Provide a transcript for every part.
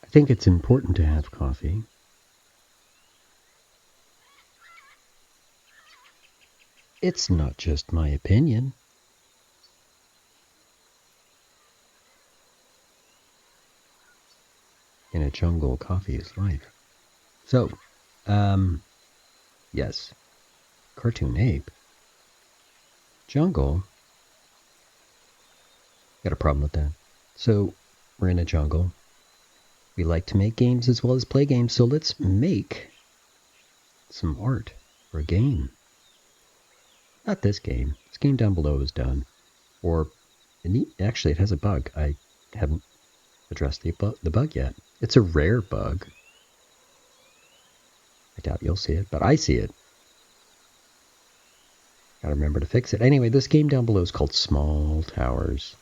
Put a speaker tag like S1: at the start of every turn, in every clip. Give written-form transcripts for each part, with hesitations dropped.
S1: I think it's important to have coffee. It's not just my opinion. In a jungle, coffee is life. So, yes. Cartoon ape. Jungle. Got a problem with that. So, we're in a jungle. We like to make games as well as play games, so let's make some art for a game. Not this game. This game down below is done. Or, actually, it has a bug. I haven't addressed the bug yet. It's a rare bug. I doubt you'll see it, but I see it. Gotta remember to fix it. Anyway, this game down below is called Small Towers.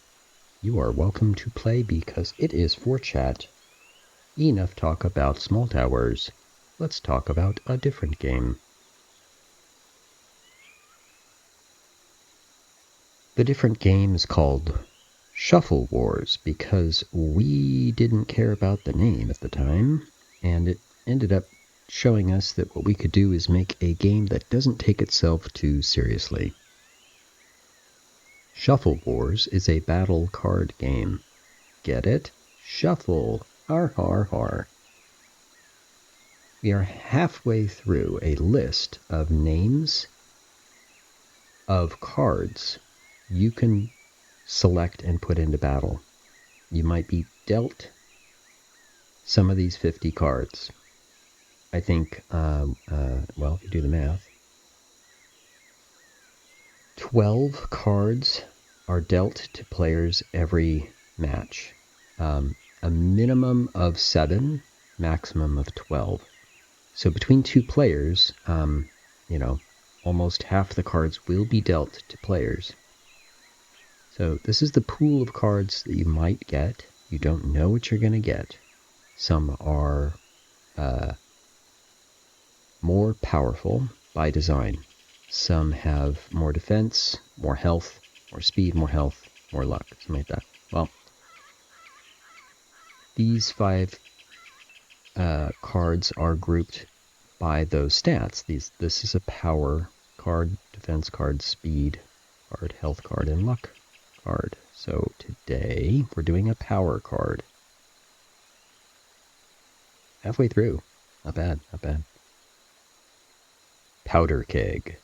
S1: You are welcome to play because it is for chat. Enough talk about Small Towers. Let's talk about a different game. The different game is called Shuffle Wars because we didn't care about the name at the time, and it ended up showing us that what we could do is make a game that doesn't take itself too seriously. Shuffle Wars is a battle card game. Get it? Shuffle. Har har har. We are halfway through a list of names of cards you can select and put into battle. You might be dealt some of these 50 cards. I think, well, if you do the math, 12 cards are dealt to players every match. A minimum of 7, maximum of 12. So between two players, almost half the cards will be dealt to players. So this is the pool of cards that you might get. You don't know what you're going to get. Some are more powerful by design. Some have more defense, more health, more speed, more health, more luck, something like that. Well, these 5 cards are grouped by those stats. This is a power card, defense card, speed card, health card, and luck card. So today we're doing a power card. Halfway through. Not bad, not bad. Powder keg.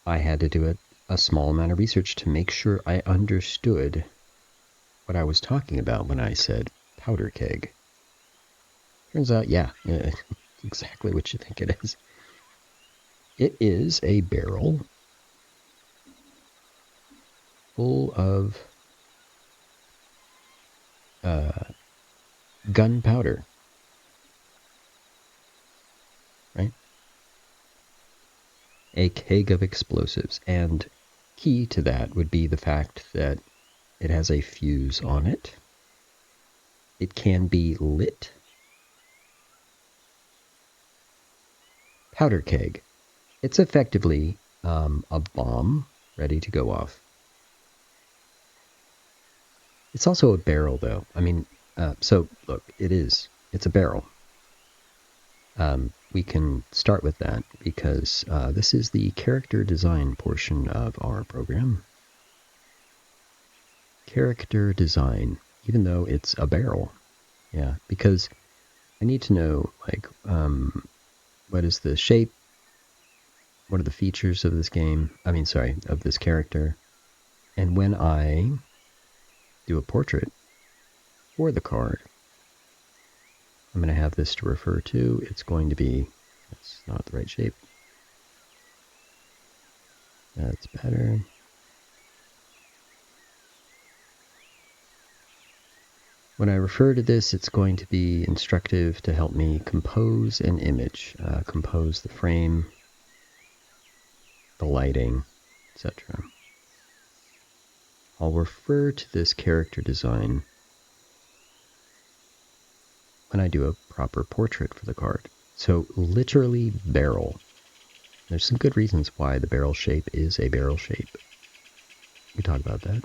S1: I had to do a small amount of research to make sure I understood what I was talking about when I said powder keg. Turns out, yeah, exactly what you think it is. It is a barrel full of gunpowder, right? A keg of explosives, and key to that would be the fact that it has a fuse on it. It can be lit. Powder keg. It's effectively a bomb ready to go off. It's also a barrel, though. I mean, so look, it's a barrel. We can start with that because this is the character design portion of our program. Character design, even though it's a barrel. Yeah, because I need to know, like, what is the shape? What are the features of this game? Of this character. And when I do a portrait for the card, I'm going to have this to refer to. It's going to be, that's not the right shape. That's better. When I refer to this, it's going to be instructive to help me compose an image, compose the frame, the lighting, etc. I'll refer to this character design when I do a proper portrait for the card. So literally barrel. There's some good reasons why the barrel shape is a barrel shape. We talk about that.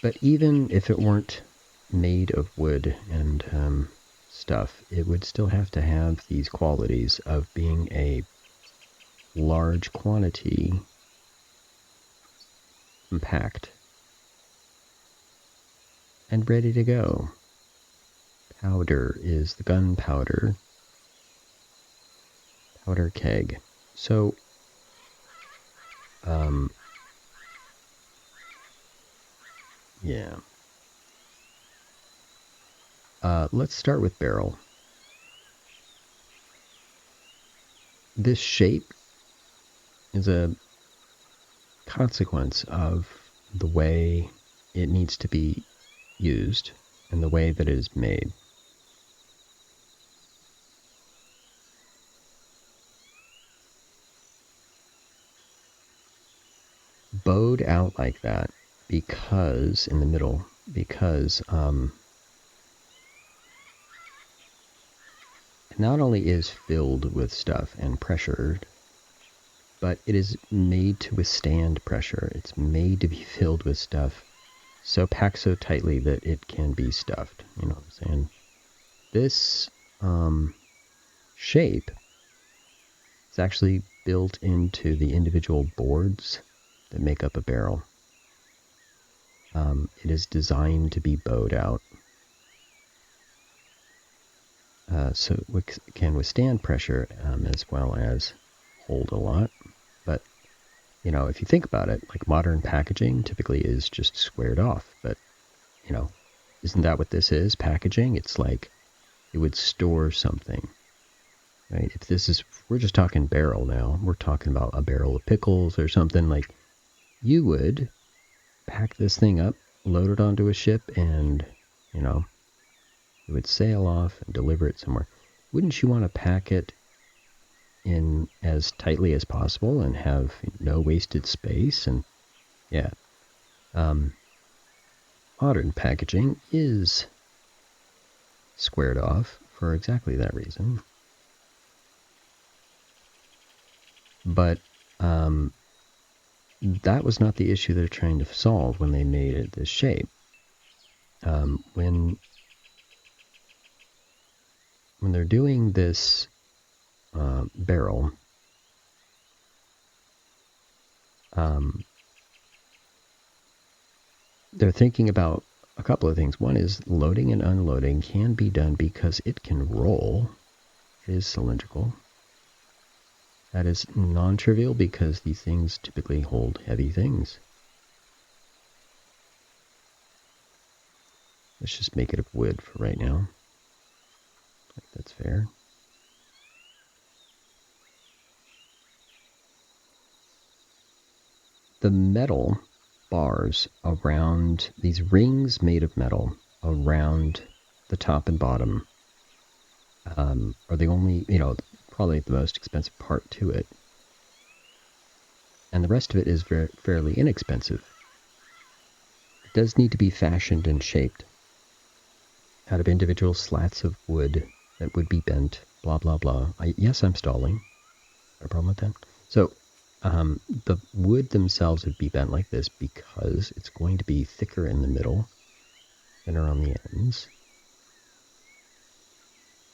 S1: But even if it weren't made of wood and stuff, it would still have to have these qualities of being a large quantity, compact, and ready to go. Powder is the gunpowder. Powder keg. So, yeah. Let's start with barrel. This shape is a consequence of the way it needs to be used and the way that it is made. Bowed out like that because, in the middle, because it not only is filled with stuff and pressured, but it is made to withstand pressure. It's made to be filled with stuff, so packed so tightly that it can be stuffed. You know what I'm saying? This shape is actually built into the individual boards that make up a barrel. It is designed to be bowed out, so it can withstand pressure as well as hold a lot. But, you know, if you think about it, like modern packaging typically is just squared off. But, you know, isn't that what this is, packaging? It's like it would store something, right? If we're just talking barrel now, we're talking about a barrel of pickles or something, like you would pack this thing up, load it onto a ship, and, you know, it would sail off and deliver it somewhere. Wouldn't you want to pack it in as tightly as possible and have no wasted space? And yeah, modern packaging is squared off for exactly that reason. But that was not the issue they're trying to solve when they made it this shape. When they're doing this barrel, they're thinking about a couple of things. One is loading and unloading can be done because it can roll. It is cylindrical. That is non-trivial because these things typically hold heavy things. Let's just make it of wood for right now. I think that's fair. The metal bars around these rings made of metal around the top and bottom are the only, probably the most expensive part to it. And the rest of it is fairly inexpensive. It does need to be fashioned and shaped out of individual slats of wood that would be bent, blah, blah, blah. Yes, I'm stalling. No problem with that. So the wood themselves would be bent like this because it's going to be thicker in the middle than around the ends.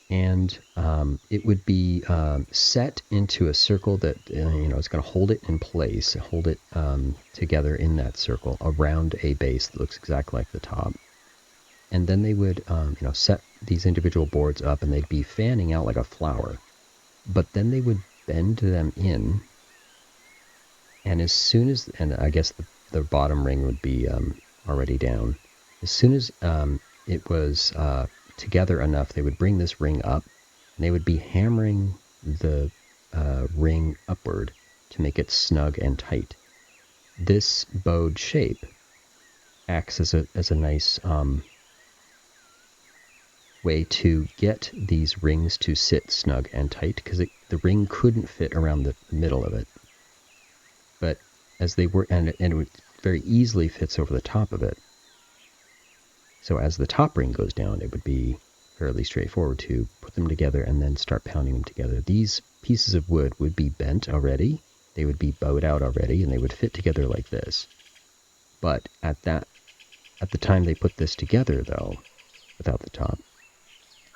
S1: And it would be set into a circle that, it's going to hold it in place, hold it together in that circle around a base that looks exactly like the top. And then they would, set these individual boards up and they'd be fanning out like a flower. But then they would bend them in. And as soon as, and I guess the bottom ring would be already down. As soon as it was together enough, they would bring this ring up and they would be hammering the ring upward to make it snug and tight. This bowed shape acts as a nice way to get these rings to sit snug and tight because the ring couldn't fit around the middle of it. But as they were, and it would very easily fits over the top of it. So as the top ring goes down, it would be fairly straightforward to put them together and then start pounding them together. These pieces of wood would be bent already, they would be bowed out already, and they would fit together like this. But at at the time they put this together, though, without the top.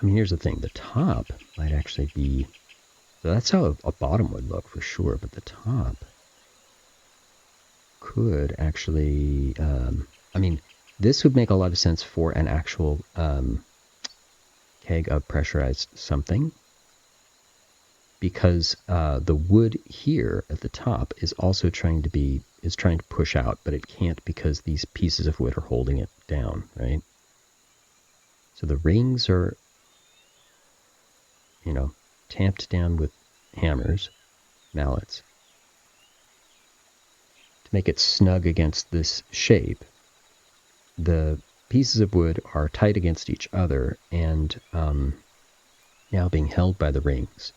S1: I mean, here's the thing. The top might actually be... So that's how a bottom would look for sure, but the top could actually... I mean, this would make a lot of sense for an actual keg of pressurized something, because the wood here at the top is also trying to push out, but it can't because these pieces of wood are holding it down, right? So the rings are, tamped down with hammers, mallets, to make it snug against this shape. The pieces of wood are tight against each other and now being held by the rings.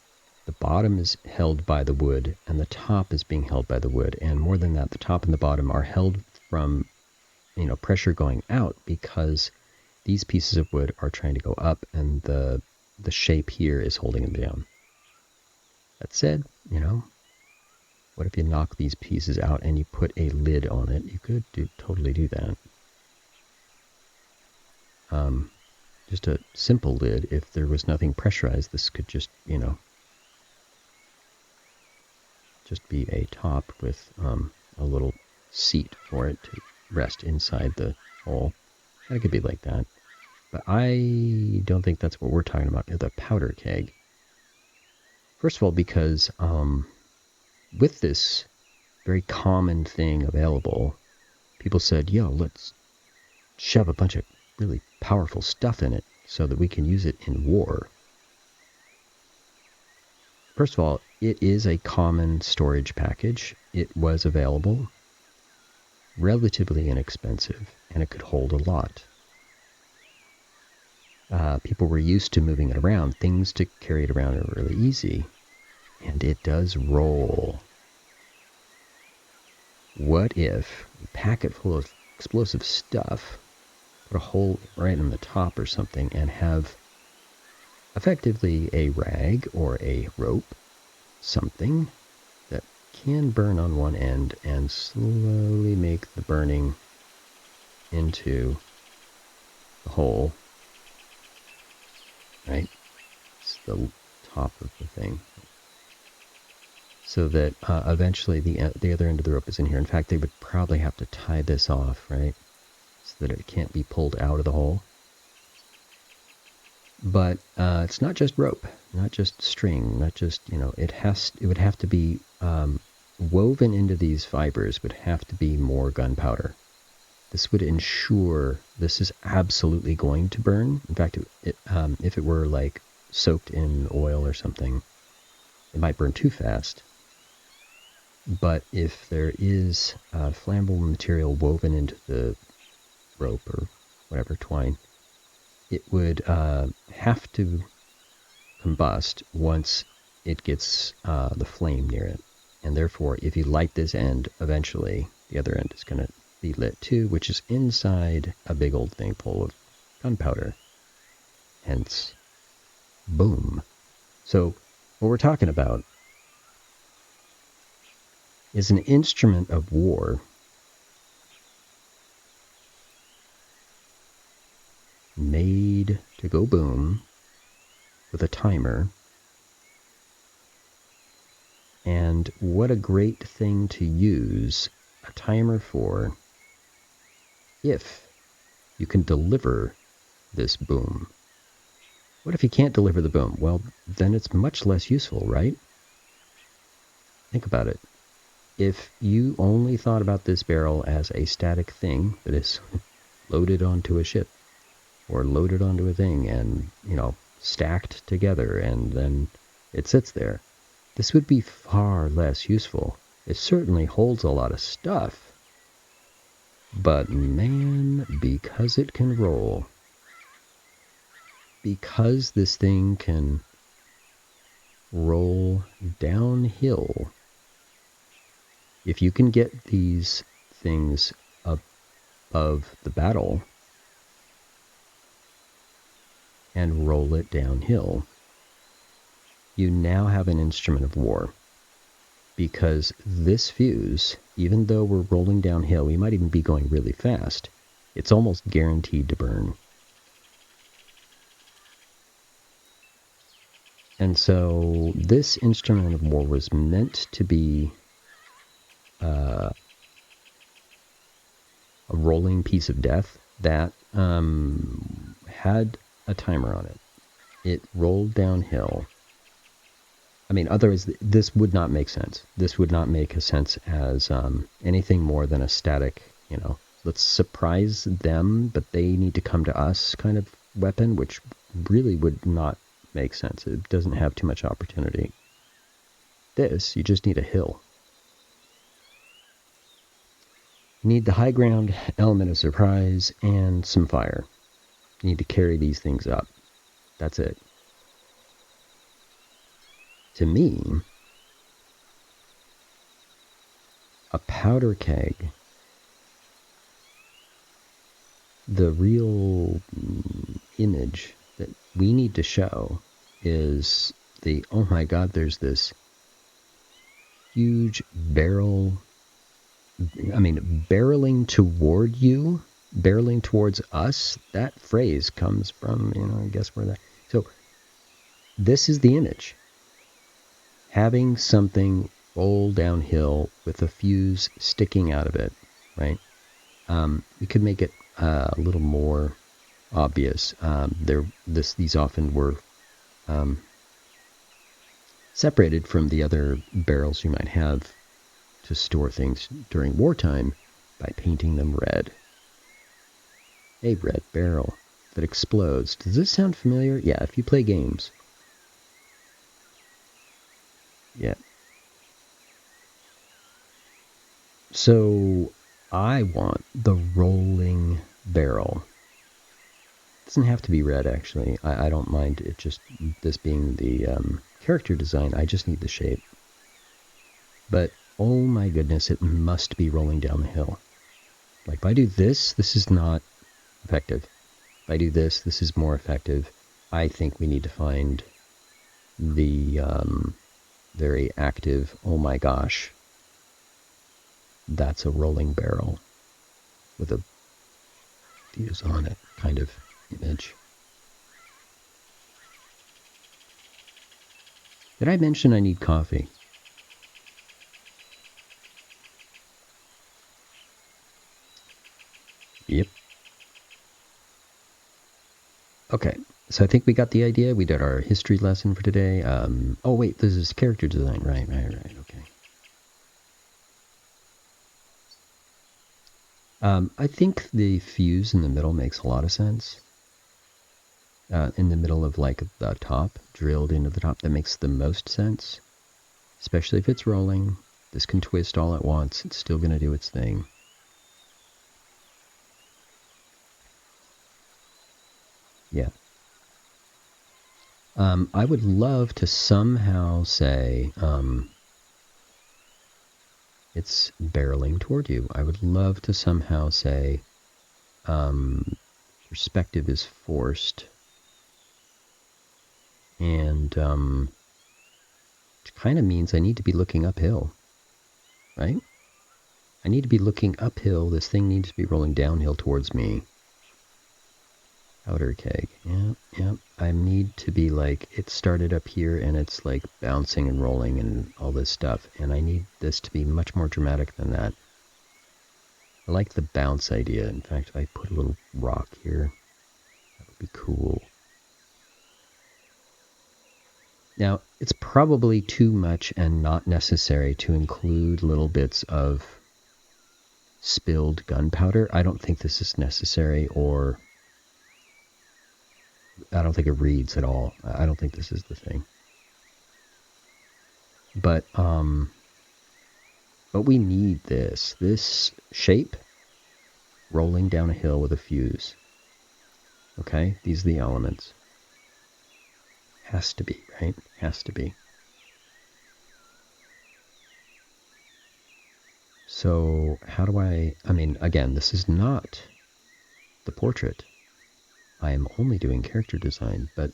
S1: The bottom is held by the wood, and the top is being held by the wood. And more than that, the top and the bottom are held from, pressure going out, because these pieces of wood are trying to go up, and the shape here is holding them down. That said, what if you knock these pieces out and you put a lid on it? You could totally do that. Just a simple lid. If there was nothing pressurized, this could just, just be a top with a little seat for it to rest inside the hole. And it could be like that. But I don't think that's what we're talking about, the powder keg. First of all, because with this very common thing available, people said, yo, let's shove a bunch of really powerful stuff in it so that we can use it in war. First of all, it is a common storage package. It was available, relatively inexpensive, and it could hold a lot. People were used to moving it around. Things to carry it around are really easy, and it does roll. What if we pack it full of explosive stuff, put a hole right in the top or something, and have effectively a rag or a rope, something that can burn on one end and slowly make the burning into the hole, right? It's the top of the thing. So that eventually the other end of the rope is in here. In fact, they would probably have to tie this off, right? So that it can't be pulled out of the hole. But it's not just rope, not just string, not just, it would have to be woven into these fibers, would have to be more gunpowder. This would ensure this is absolutely going to burn. In fact, if it were like soaked in oil or something, it might burn too fast. But if there is flammable material woven into the rope or whatever, twine, it would have to combust once it gets the flame near it. And therefore, if you light this end, eventually the other end is going to be lit too, which is inside a big old thing full of gunpowder. Hence, boom. So, what we're talking about is an instrument of war made to go boom with a timer. And what a great thing to use a timer for if you can deliver this boom. What if you can't deliver the boom? Well, then it's much less useful, right? Think about it. If you only thought about this barrel as a static thing that is loaded onto a ship or loaded onto a thing and, stacked together and then it sits there, this would be far less useful. It certainly holds a lot of stuff, but man, because it can roll, because this thing can roll downhill, if you can get these things above the battle and roll it downhill, you now have an instrument of war. Because this fuse, even though we're rolling downhill, we might even be going really fast, it's almost guaranteed to burn. And so this instrument of war was meant to be a rolling piece of death that had a timer on it. It rolled downhill. I mean, otherwise, this would not make sense. This would not make a sense as anything more than a static, let's surprise them, but they need to come to us kind of weapon, which really would not make sense. It doesn't have too much opportunity. This, you just need a hill. You need the high ground element of surprise and some fire. You need to carry these things up. That's it. To me, a powder keg, the real image that we need to show is oh my God, there's this huge barrel, barreling toward you, barreling towards us. That phrase comes from, I guess where that. So this is the image. Having something roll downhill with a fuse sticking out of it, right? We could make it a little more obvious. These often were separated from the other barrels you might have to store things during wartime by painting them red. A red barrel that explodes. Does this sound familiar? Yeah, if you play games. Yeah. So I want the rolling barrel. It doesn't have to be red, actually. I don't mind it just this being the character design. I just need the shape. But oh my goodness, it must be rolling down the hill. Like if I do this, this is not effective. If I do this, this is more effective. I think we need to find the very active, oh my gosh, that's a rolling barrel with a fuse on it kind of image. Did I mention I need coffee? Yep. Okay, so I think we got the idea. We did our history lesson for today. Oh wait, this is character design. Right, okay. I think the fuse in the middle makes a lot of sense. In the middle of like the top, drilled into the top, that makes the most sense. Especially if it's rolling. This can twist all at once. It's still going to do its thing. Yeah. I would love to somehow say it's barreling toward you. I would love to somehow say perspective is forced. And it kind of means I need to be looking uphill, right? I need to be looking uphill. This thing needs to be rolling downhill towards me. Powder keg. Yeah. I need to be like, it started up here and it's like bouncing and rolling and all this stuff. And I need this to be much more dramatic than that. I like the bounce idea. In fact, I put a little rock here. That would be cool. Now, it's probably too much and not necessary to include little bits of spilled gunpowder. I don't think this is necessary, or I don't think it reads at all. I don't think this is the thing. But we need this shape rolling down a hill with a fuse. Okay, these are the elements. Has to be, right? Has to be. So how do again, this is not the portrait. I am only doing character design, but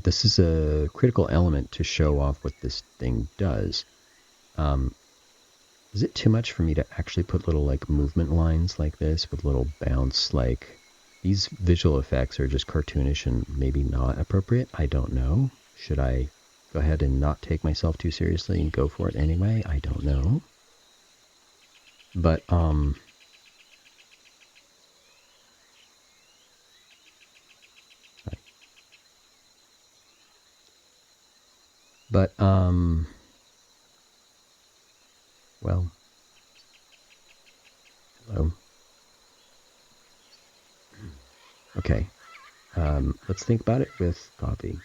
S1: this is a critical element to show off what this thing does. Is it too much for me to actually put little like movement lines like this with little bounce? Like these visual effects are just cartoonish and maybe not appropriate. I don't know. Should I go ahead and not take myself too seriously and go for it anyway? I don't know. But But, well, hello. Okay, let's think about it with coffee.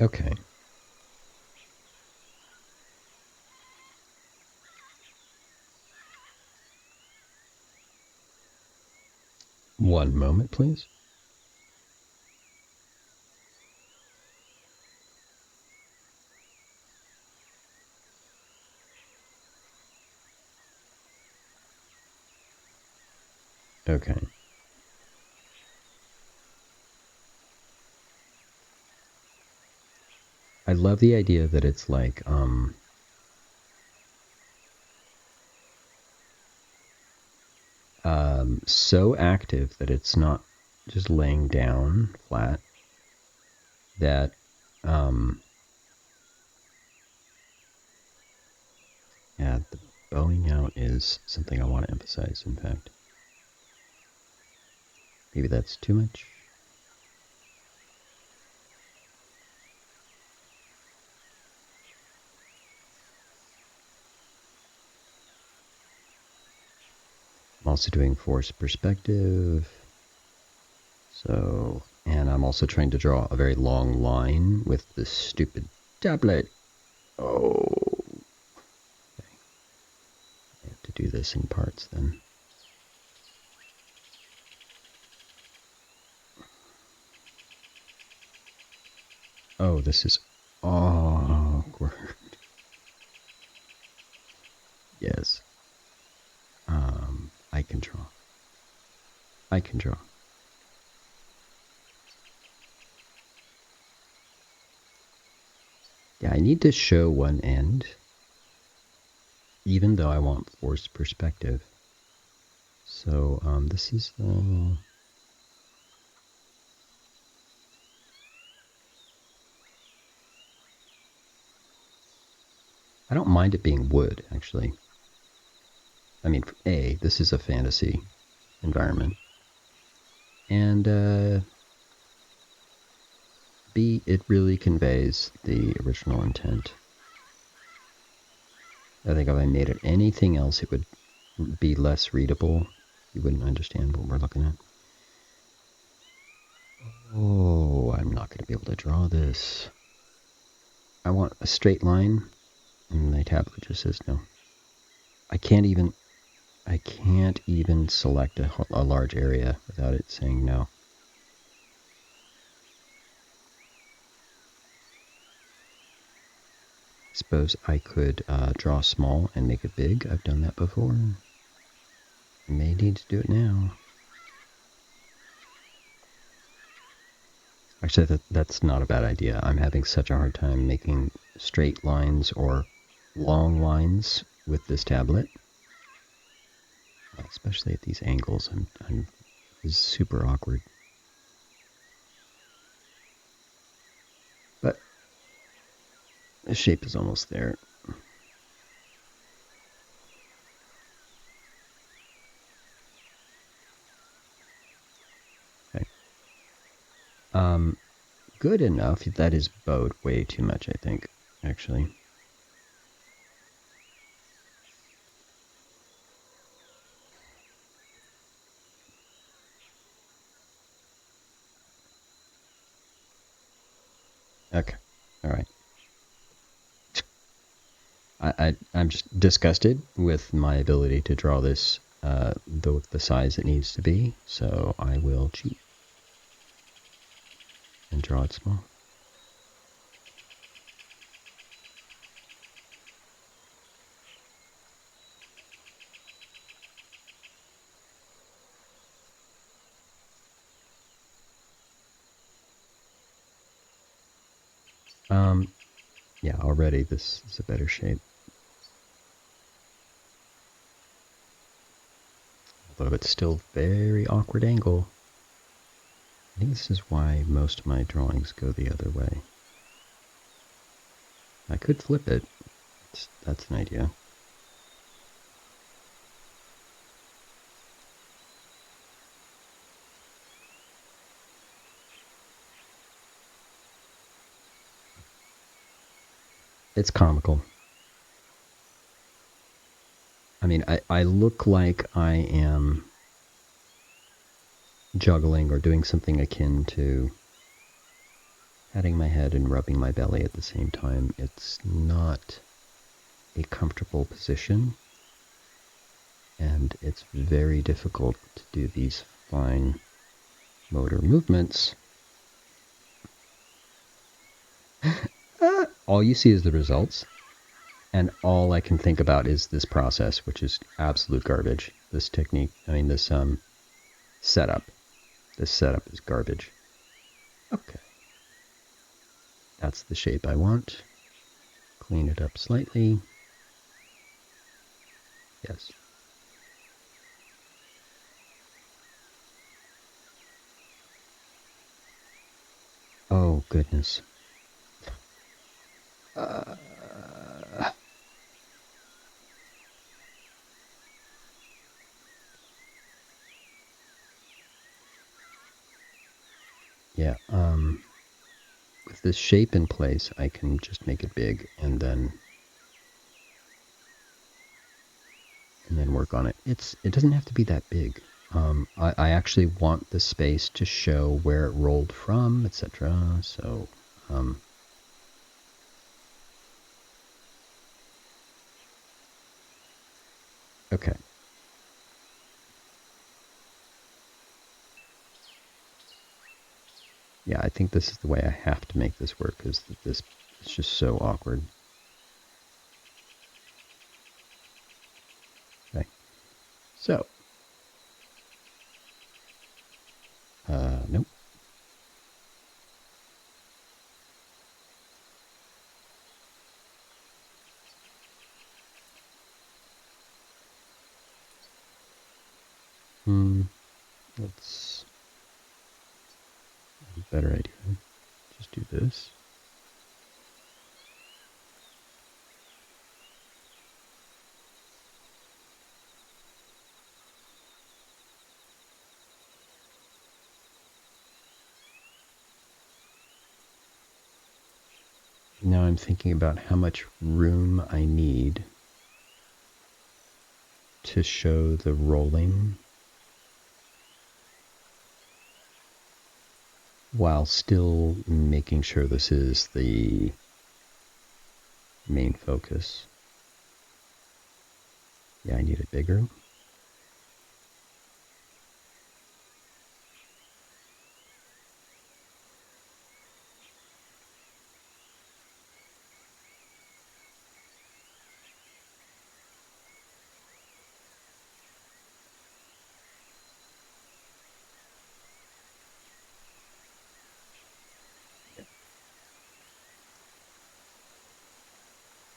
S1: Okay. One moment, please. Okay. I love the idea that it's like, so active that it's not just laying down flat, that, yeah, the bowing out is something I want to emphasize, in fact. Maybe that's too much. I'm also doing forced perspective. So, and I'm also trying to draw a very long line with this stupid tablet. Oh, okay. I have to do this in parts then. Oh, this is awkward. Yes. I can draw. I can draw. Yeah, I need to show one end, even though I want forced perspective. So, this is the... I don't mind it being wood, actually. I mean, A, this is a fantasy environment. And, B, it really conveys the original intent. I think if I made it anything else, it would be less readable. You wouldn't understand what we're looking at. Oh, I'm not going to be able to draw this. I want a straight line, and my tablet just says no. I can't even select a large area without it saying no. Suppose I could draw small and make it big. I've done that before. I may need to do it now. Actually, that's not a bad idea. I'm having such a hard time making straight lines or long lines with this tablet. Especially at these angles. It's super awkward. But the shape is almost there. Okay. Good enough. That is bowed way too much, I think, actually. Okay. All right. I'm just disgusted with my ability to draw this the size it needs to be, so I will cheat and draw it small. Yeah, already this is a better shape. Although it's still very awkward angle. I think this is why most of my drawings go the other way. I could flip it. That's an idea. It's comical. I mean, I look like I am juggling or doing something akin to patting my head and rubbing my belly at the same time. It's not a comfortable position, and it's very difficult to do these fine motor movements. All you see is the results, and all I can think about is this process, which is absolute garbage. This technique, this setup. This setup is garbage. Okay. That's the shape I want. Clean it up slightly. Yes. Oh, goodness. Uh, yeah, with this shape in place, I can just make it big and then work on it. It doesn't have to be that big. I actually want the space to show where it rolled from, etc. So, okay. Yeah, I think this is the way I have to make this work, because this is just so awkward. Okay. So, nope. Let's have a better idea. Just do this. Now I'm thinking about how much room I need to show the rolling while still making sure this is the main focus. Yeah, I need it bigger.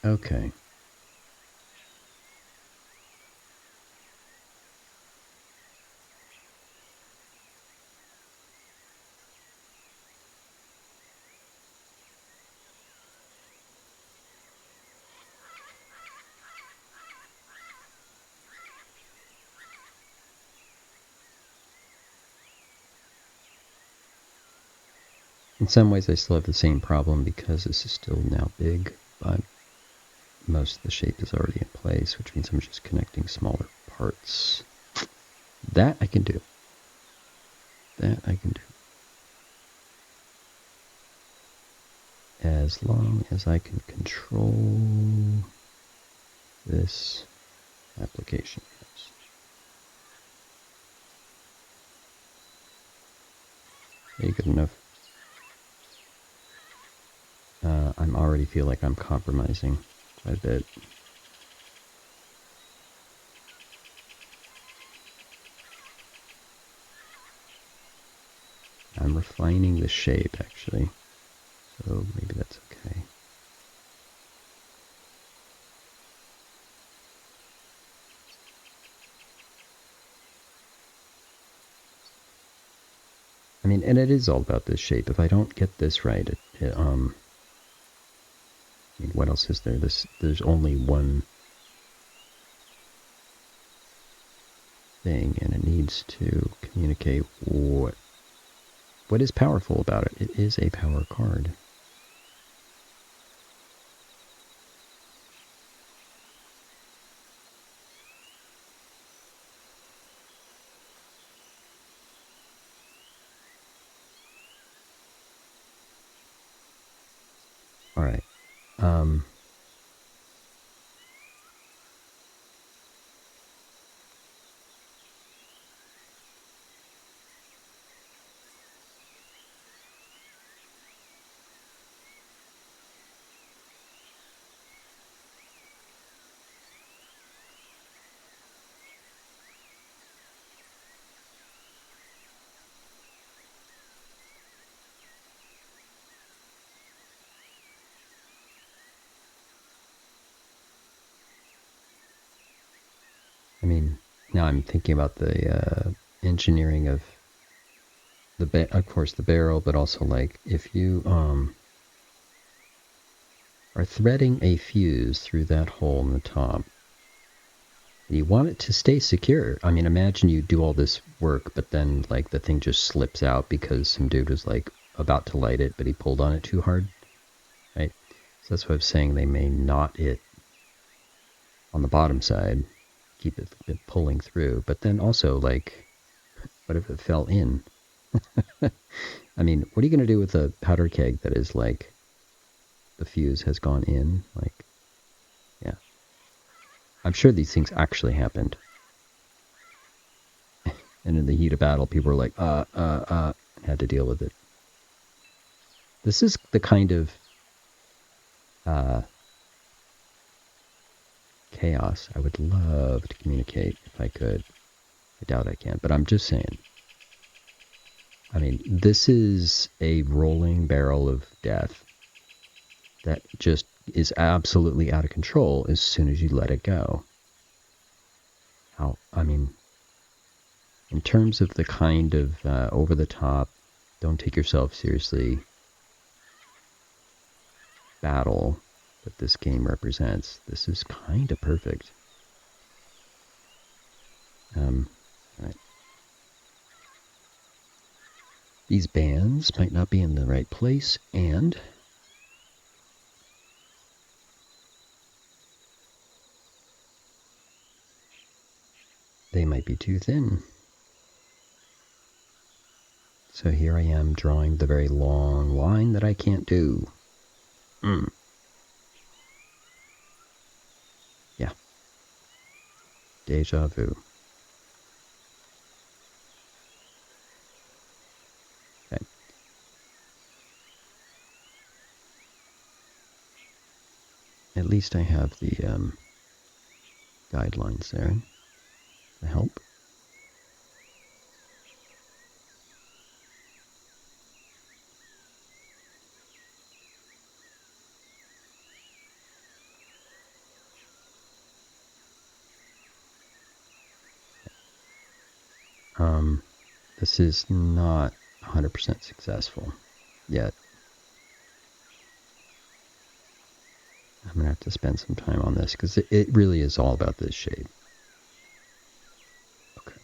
S1: Okay. In some ways I still have the same problem because this is still now big, but most of the shape is already in place, which means I'm just connecting smaller parts. That I can do. That I can do. as long as I can control this application. Okay, good enough. I'm already feel like I'm compromising quite a bit. I'm refining the shape, actually. So maybe that's okay. I mean, and it is all about this shape. If I don't get this right, I mean, what else is there? There's only one thing, and it needs to communicate what is powerful about it. It is a power card. All right. I mean, now I'm thinking about the engineering of of course, the barrel, but also like if you are threading a fuse through that hole in the top, you want it to stay secure. I mean, imagine you do all this work, but then like the thing just slips out because some dude was like about to light it, but he pulled on it too hard, right? So that's what I'm saying. They may knot it on the bottom side, keep it pulling through, but then also like, what if it fell in? I mean, what are you going to do with a powder keg that is like the fuse has gone in? Like, yeah. I'm sure these things actually happened. And in the heat of battle, people were like, had to deal with it. This is the kind of chaos I would love to communicate if I could. I doubt I can, but I'm just saying. I mean, this is a rolling barrel of death that just is absolutely out of control as soon as you let it go. I mean, in terms of the kind of over the top, don't take yourself seriously battle that this game represents, this is kind of perfect. Right. These bands might not be in the right place, and they might be too thin. So here I am drawing the very long line that I can't do. Yeah. Deja vu. Okay. At least I have the guidelines there to help. This is not 100% successful yet. I'm going to have to spend some time on this because it really is all about this shape. Okay.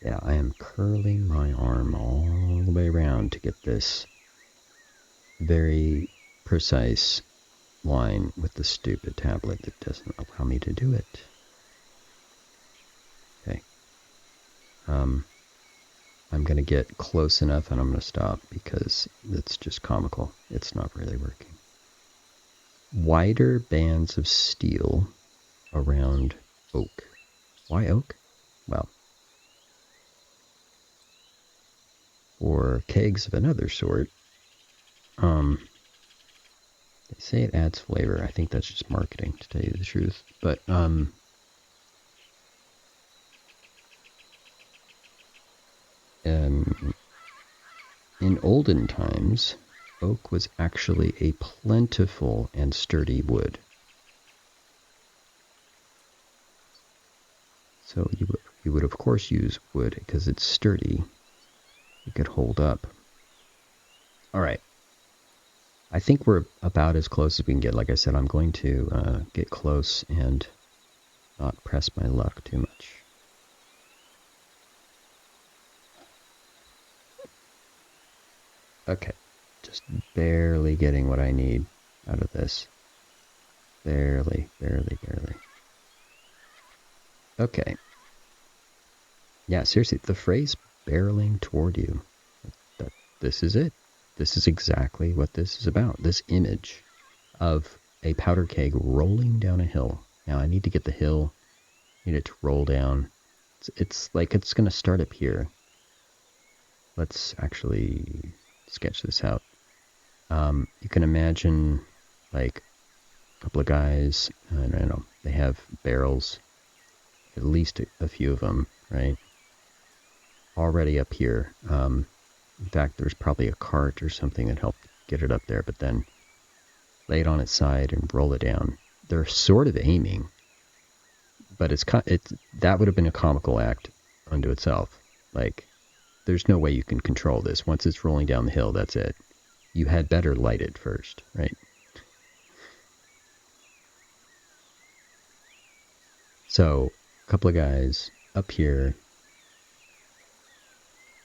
S1: Yeah, I am curling my arm all the way around to get this very precise line with the stupid tablet that doesn't allow me to do it. I'm going to get close enough and I'm going to stop because it's just comical. It's not really working. Wider bands of steel around oak. Why oak? Well, or kegs of another sort. They say it adds flavor. I think that's just marketing, to tell you the truth. But in olden times, oak was actually a plentiful and sturdy wood. So you would of course use wood because it's sturdy. It could hold up. All right. I think we're about as close as we can get. Like I said, I'm going to get close and not press my luck too much. Okay. Just barely getting what I need out of this. Barely. Okay. Yeah, seriously, the phrase barreling toward you, this is it. This is exactly what this is about. This image of a powder keg rolling down a hill. Now I need to get the hill, need it to roll down. It's like it's going to start up here. Let's actually sketch this out. You can imagine like a couple of guys, I don't know, they have barrels, at least a few of them, right? Already up here. In fact, there's probably a cart or something that helped get it up there, but then lay it on its side and roll it down. They're sort of aiming, but it's that would have been a comical act unto itself. Like, there's no way you can control this. Once it's rolling down the hill, that's it. You had better light it first, right? So, a couple of guys up here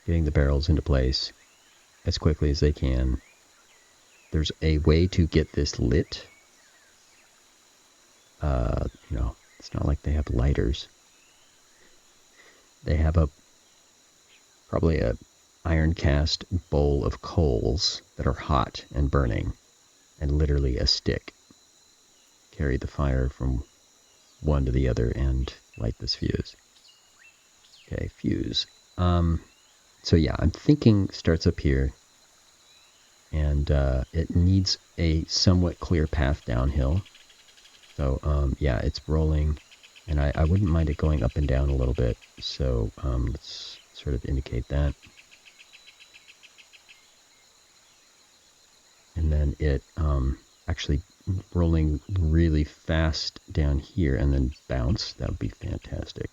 S1: getting the barrels into place as quickly as they can. There's a way to get this lit. It's not like they have lighters. They have probably a iron cast bowl of coals that are hot and burning, and literally a stick. Carry the fire from one to the other and light this fuse. Okay, fuse. So yeah, I'm thinking starts up here, and it needs a somewhat clear path downhill. So yeah, it's rolling, and I wouldn't mind it going up and down a little bit. So let's sort of indicate that. And then it actually rolling really fast down here and then bounce. That would be fantastic.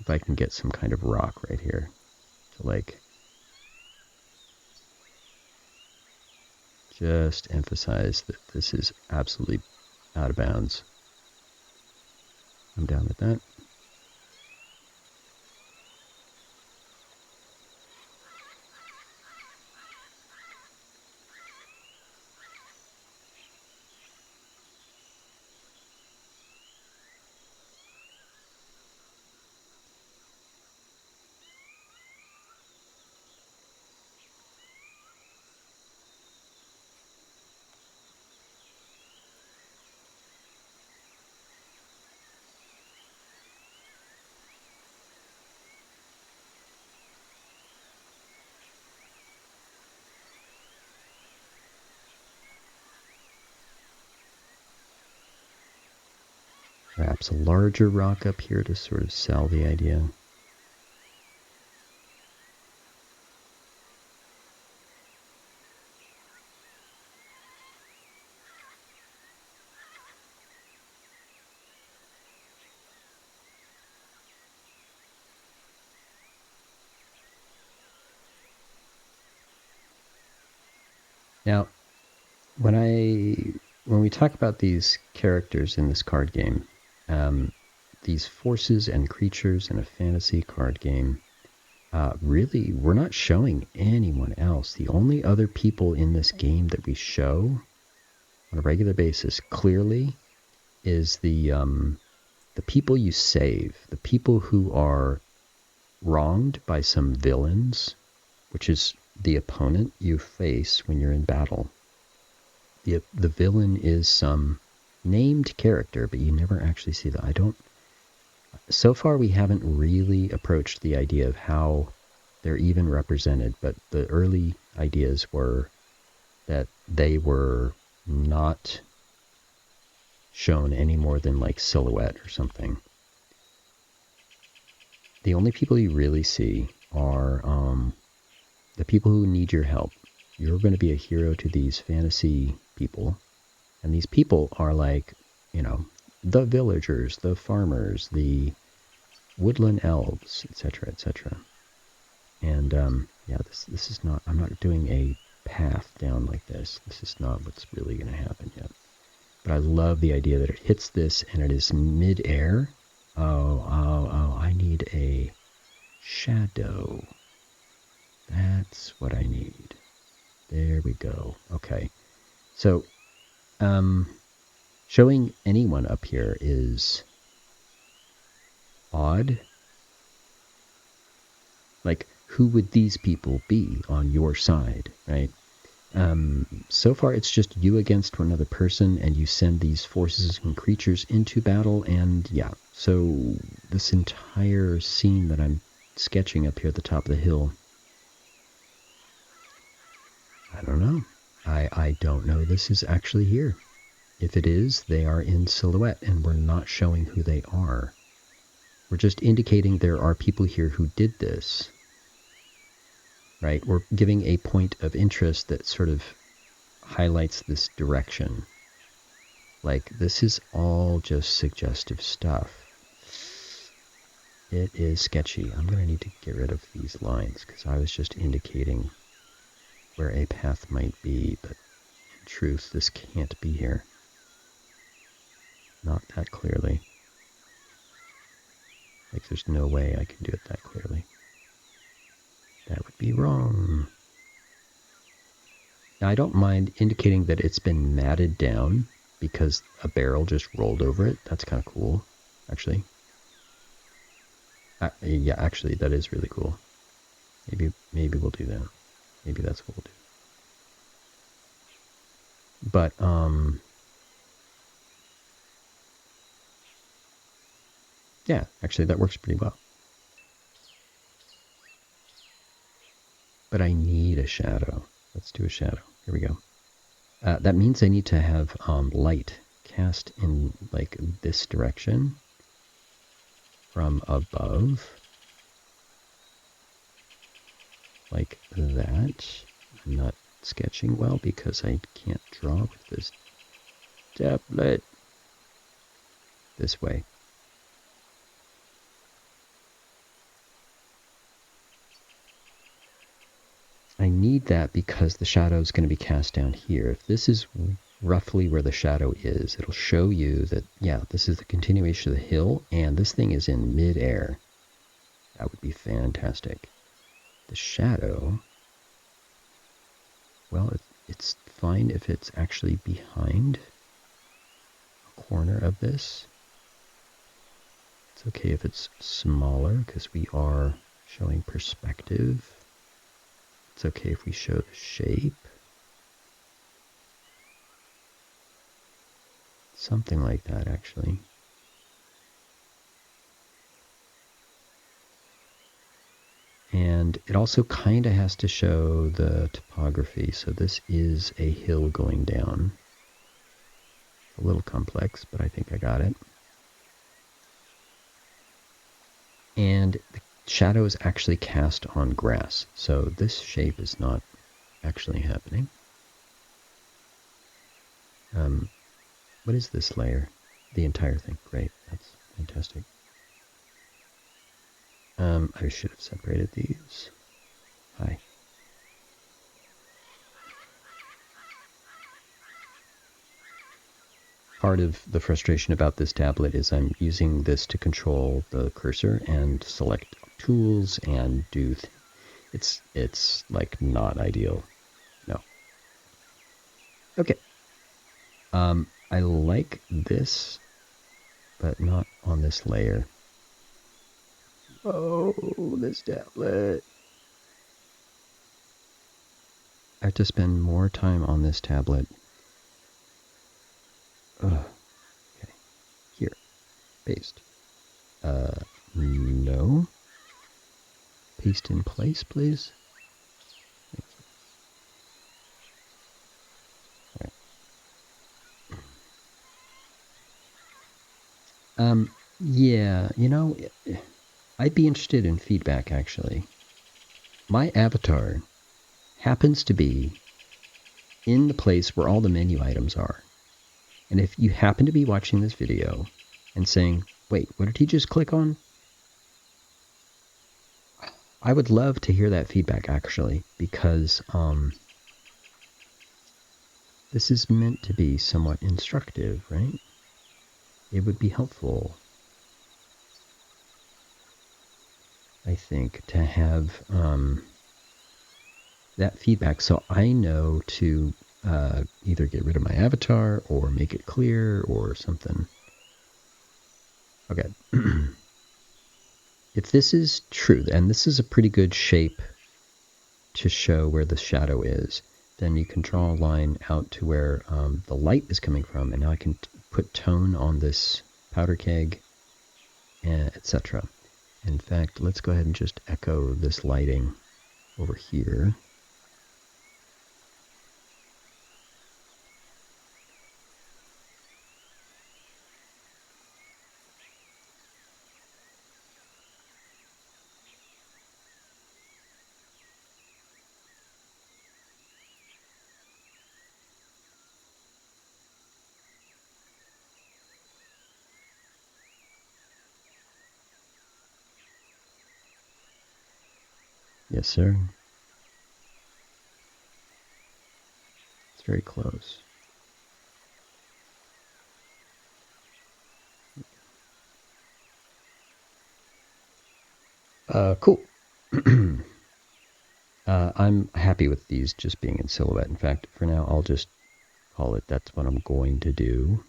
S1: If I can get some kind of rock right here to like just emphasize that this is absolutely out of bounds. I'm down with that. Perhaps a larger rock up here to sort of sell the idea. Now, when we talk about these characters in this card game, these forces and creatures in a fantasy card game, really, we're not showing anyone else. The only other people in this game that we show on a regular basis clearly is the people you save, the people who are wronged by some villains, which is the opponent you face when you're in battle. The villain is some named character, but you never actually see that. So far we haven't really approached the idea of how they're even represented, but the early ideas were that they were not shown any more than like silhouette or something. The only people you really see are the people who need your help. You're going to be a hero to these fantasy people, and these people are like, the villagers, the farmers, the woodland elves, etc., etc. And this is not. I'm not doing a path down like this. This is not what's really going to happen yet. But I love the idea that it hits this and it is mid-air. Oh, I need a shadow. That's what I need. There we go. Okay. So, showing anyone up here is odd. Like, who would these people be on your side, right? So far it's just you against one other person, and you send these forces and creatures into battle, and yeah. So this entire scene that I'm sketching up here at the top of the hill, I don't know. I don't know this is actually here. If it is, they are in silhouette, and we're not showing who they are. We're just indicating there are people here who did this. Right? We're giving a point of interest that sort of highlights this direction. Like, this is all just suggestive stuff. It is sketchy. I'm going to need to get rid of these lines because I was just indicating where a path might be, but in truth, this can't be here. Not that clearly. Like, there's no way I can do it that clearly. That would be wrong. Now, I don't mind indicating that it's been matted down because a barrel just rolled over it. That's kind of cool, actually. Yeah, actually, that is really cool. Maybe we'll do that. Maybe that's what we'll do. But, yeah, actually, that works pretty well. But I need a shadow. Let's do a shadow. Here we go. That means I need to have light cast in, like, this direction from above. Like that. I'm not sketching well because I can't draw with this tablet. This way. I need that because the shadow is going to be cast down here. If this is roughly where the shadow is, it'll show you that, yeah, this is the continuation of the hill, and this thing is in mid-air. That would be fantastic. The shadow, well, it's fine if it's actually behind a corner of this. It's okay if it's smaller because we are showing perspective. It's okay if we show the shape. Something like that, actually. And it also kind of has to show the topography. So this is a hill going down. A little complex, but I think I got it. And the shadow is actually cast on grass. So this shape is not actually happening. What is this layer? The entire thing. Great. That's fantastic. I should have separated these. Hi. Part of the frustration about this tablet is I'm using this to control the cursor and select tools and do... It's like not ideal. No. Okay. I like this, but not on this layer. Oh, this tablet. I have to spend more time on this tablet. Ugh. Okay. Here. Paste. No. Paste in place, please. Thank you. All right. Yeah, I'd be interested in feedback, actually. My avatar happens to be in the place where all the menu items are. And if you happen to be watching this video and saying, wait, what did he just click on? I would love to hear that feedback, actually, because this is meant to be somewhat instructive, right? It would be helpful, I think, to have that feedback so I know to either get rid of my avatar or make it clear or something. Okay. If this is true, and this is a pretty good shape to show where the shadow is, then you can draw a line out to where the light is coming from, and now I can put tone on this powder keg, etc. In fact, let's go ahead and just echo this lighting over here. Yes, sir. It's very close. Cool. I'm happy with these just being in silhouette. In fact, for now, I'll just call it that's what I'm going to do.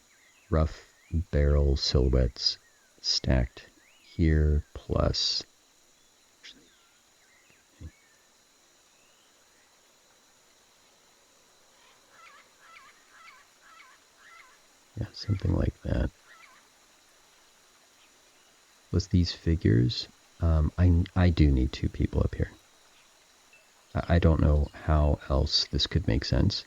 S1: Rough barrel silhouettes stacked here plus. Yeah, something like that. Was these figures? I do need two people up here. I don't know how else this could make sense.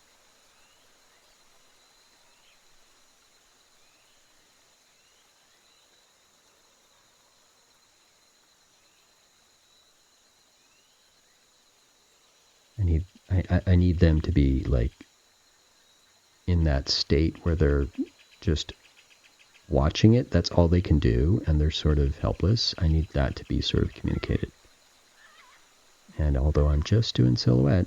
S1: I need them to be like in that state where they're just watching it. That's all they can do, and they're sort of helpless. I need that to be sort of communicated. And although I'm just doing silhouette,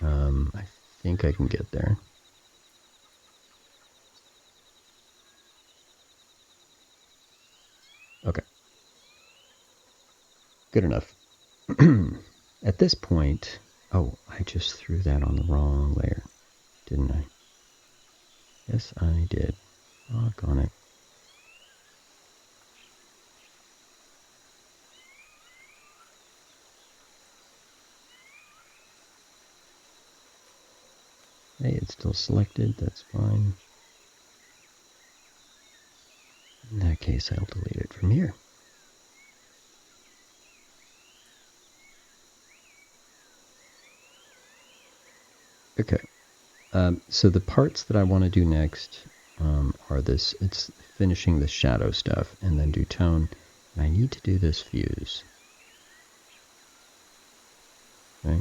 S1: I think I can get there. Okay. Good enough. At this point, oh, I just threw that on the wrong layer, didn't I? Yes, I did. Doggone it. Hey, it's still selected. That's fine. In that case, I'll delete it from here. Okay. So the parts that I want to do next are this. It's finishing the shadow stuff and then do tone. And I need to do this fuse. Okay.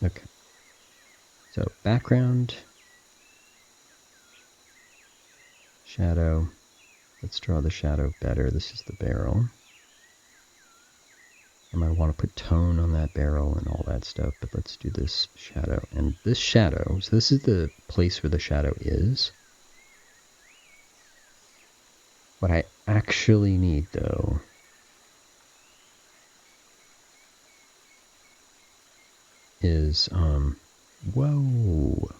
S1: Okay. So background, shadow. Let's draw the shadow better. This is the barrel. I might want to put tone on that barrel and all that stuff, but let's do this shadow. And this shadow, so this is the place where the shadow is. What I actually need, though, is, whoa.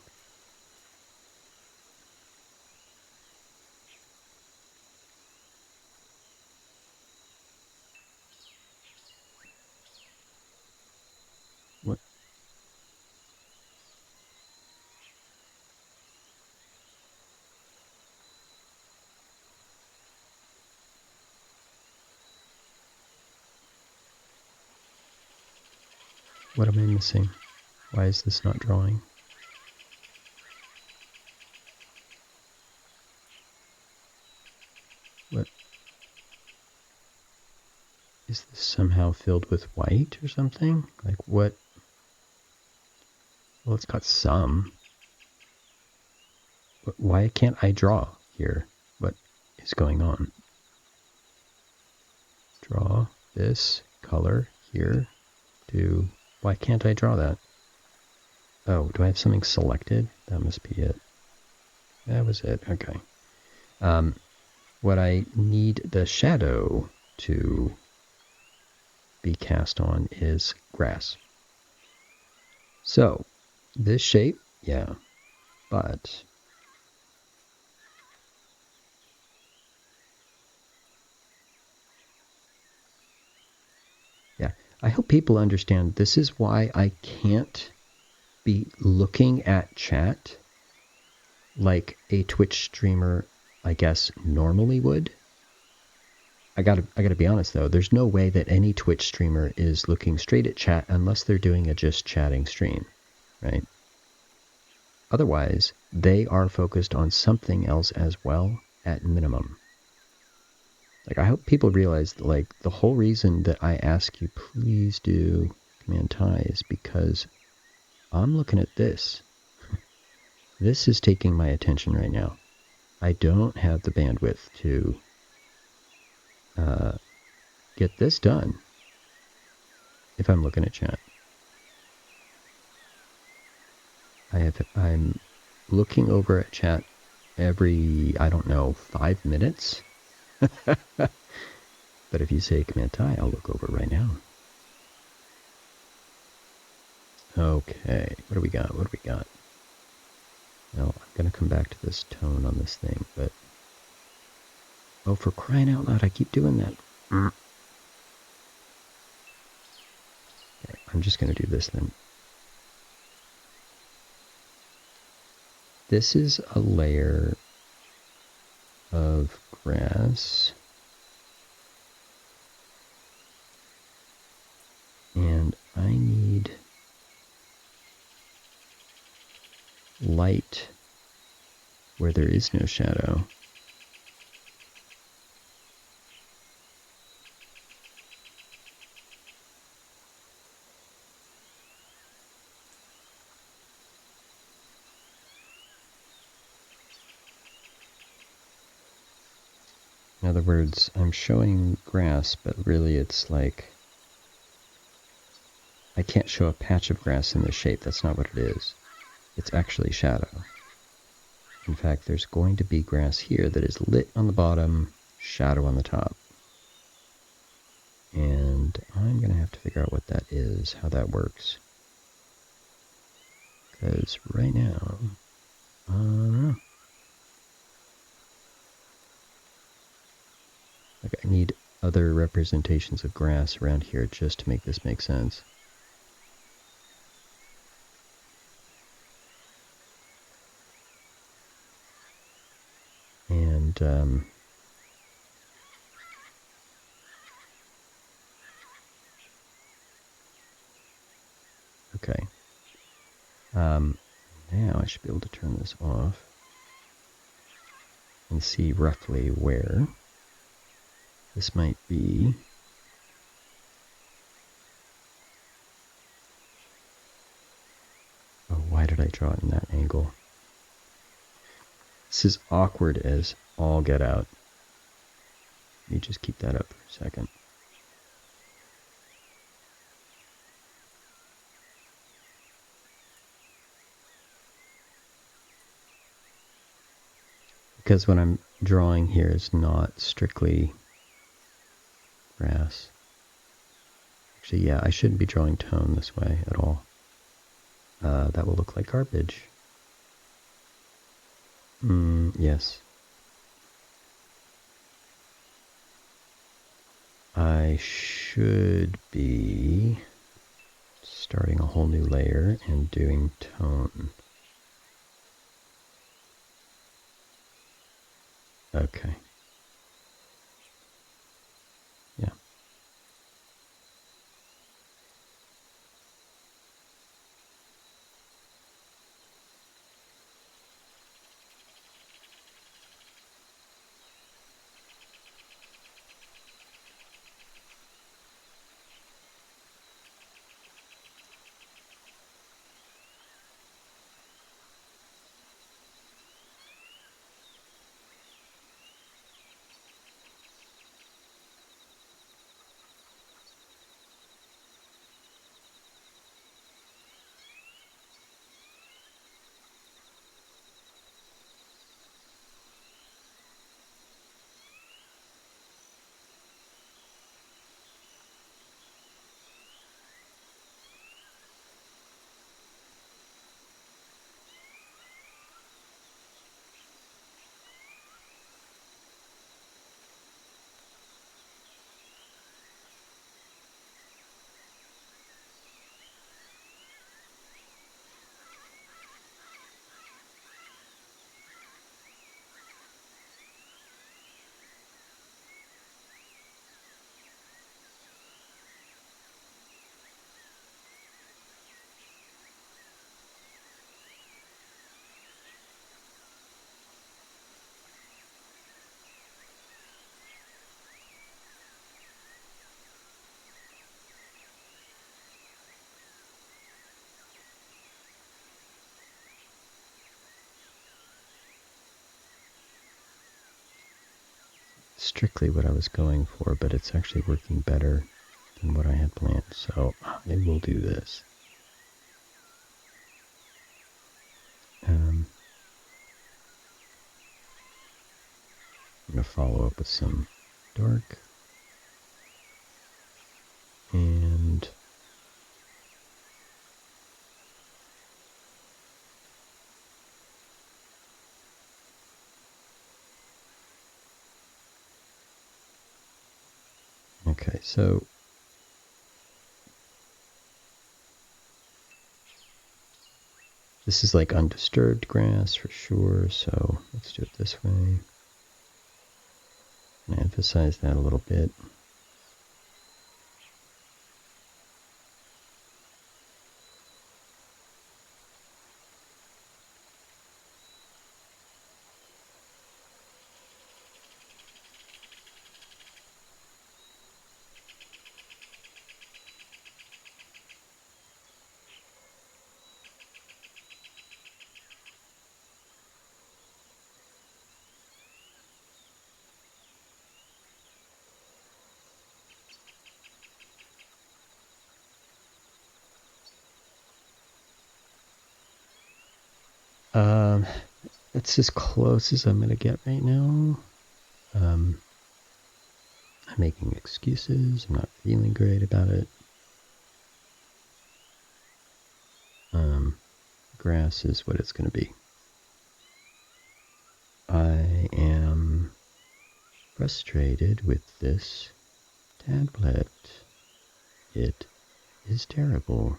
S1: What? What am I missing? Why is this not drawing? What? Is this somehow filled with white or something? Like what? Well, it's got some. But why can't I draw here? What is going on? Draw this color here. Why can't I draw that? Oh, do I have something selected? That must be it. That was it. Okay. What I need the shadow to be cast on is grass. So, this shape, yeah, but yeah, I hope people understand this is why I can't be looking at chat like a Twitch streamer, I guess, normally would. I gotta be honest though, there's no way that any Twitch streamer is looking straight at chat unless they're doing a just chatting stream, right? Otherwise, they are focused on something else as well, at minimum. Like, I hope people realize that, like, the whole reason that I ask you please do Command Tie is because I'm looking at this. This is taking my attention right now. I don't have the bandwidth to get this done if I'm looking at chat. I'm looking over at chat every, I don't know, 5 minutes. But if you say Command Tie, I'll look over right now. Okay, what do we got? What do we got? Well, I'm going to come back to this tone on this thing, but... Oh, for crying out loud, I keep doing that. Okay, I'm just going to do this then. This is a layer of grass. And I need light where there is no shadow. In other words, I'm showing grass, but really it's like... I can't show a patch of grass in this shape. That's not what it is. It's actually shadow. In fact, there's going to be grass here that is lit on the bottom, shadow on the top. And I'm going to have to figure out what that is, how that works. Because right now, I don't know. Like, I need other representations of grass around here just to make this make sense. And, okay. Now I should be able to turn this off and see roughly where this might be. Oh, why did I draw it in that angle? This is awkward as all get out. Let me just keep that up for a second. Because what I'm drawing here is not strictly grass. Actually, yeah, I shouldn't be drawing tone this way at all. That will look like garbage. Yes. I should be starting a whole new layer and doing tone. Okay. Yeah. Strictly what I was going for, but it's actually working better than what I had planned, so I will do this. I'm going to follow up with some dark and okay, so this is like undisturbed grass for sure, so let's do it this way. And emphasize that a little bit. It's as close as I'm going to get right now. I'm making excuses. I'm not feeling great about it. Grass is what it's going to be. I am frustrated with this tablet. It is terrible.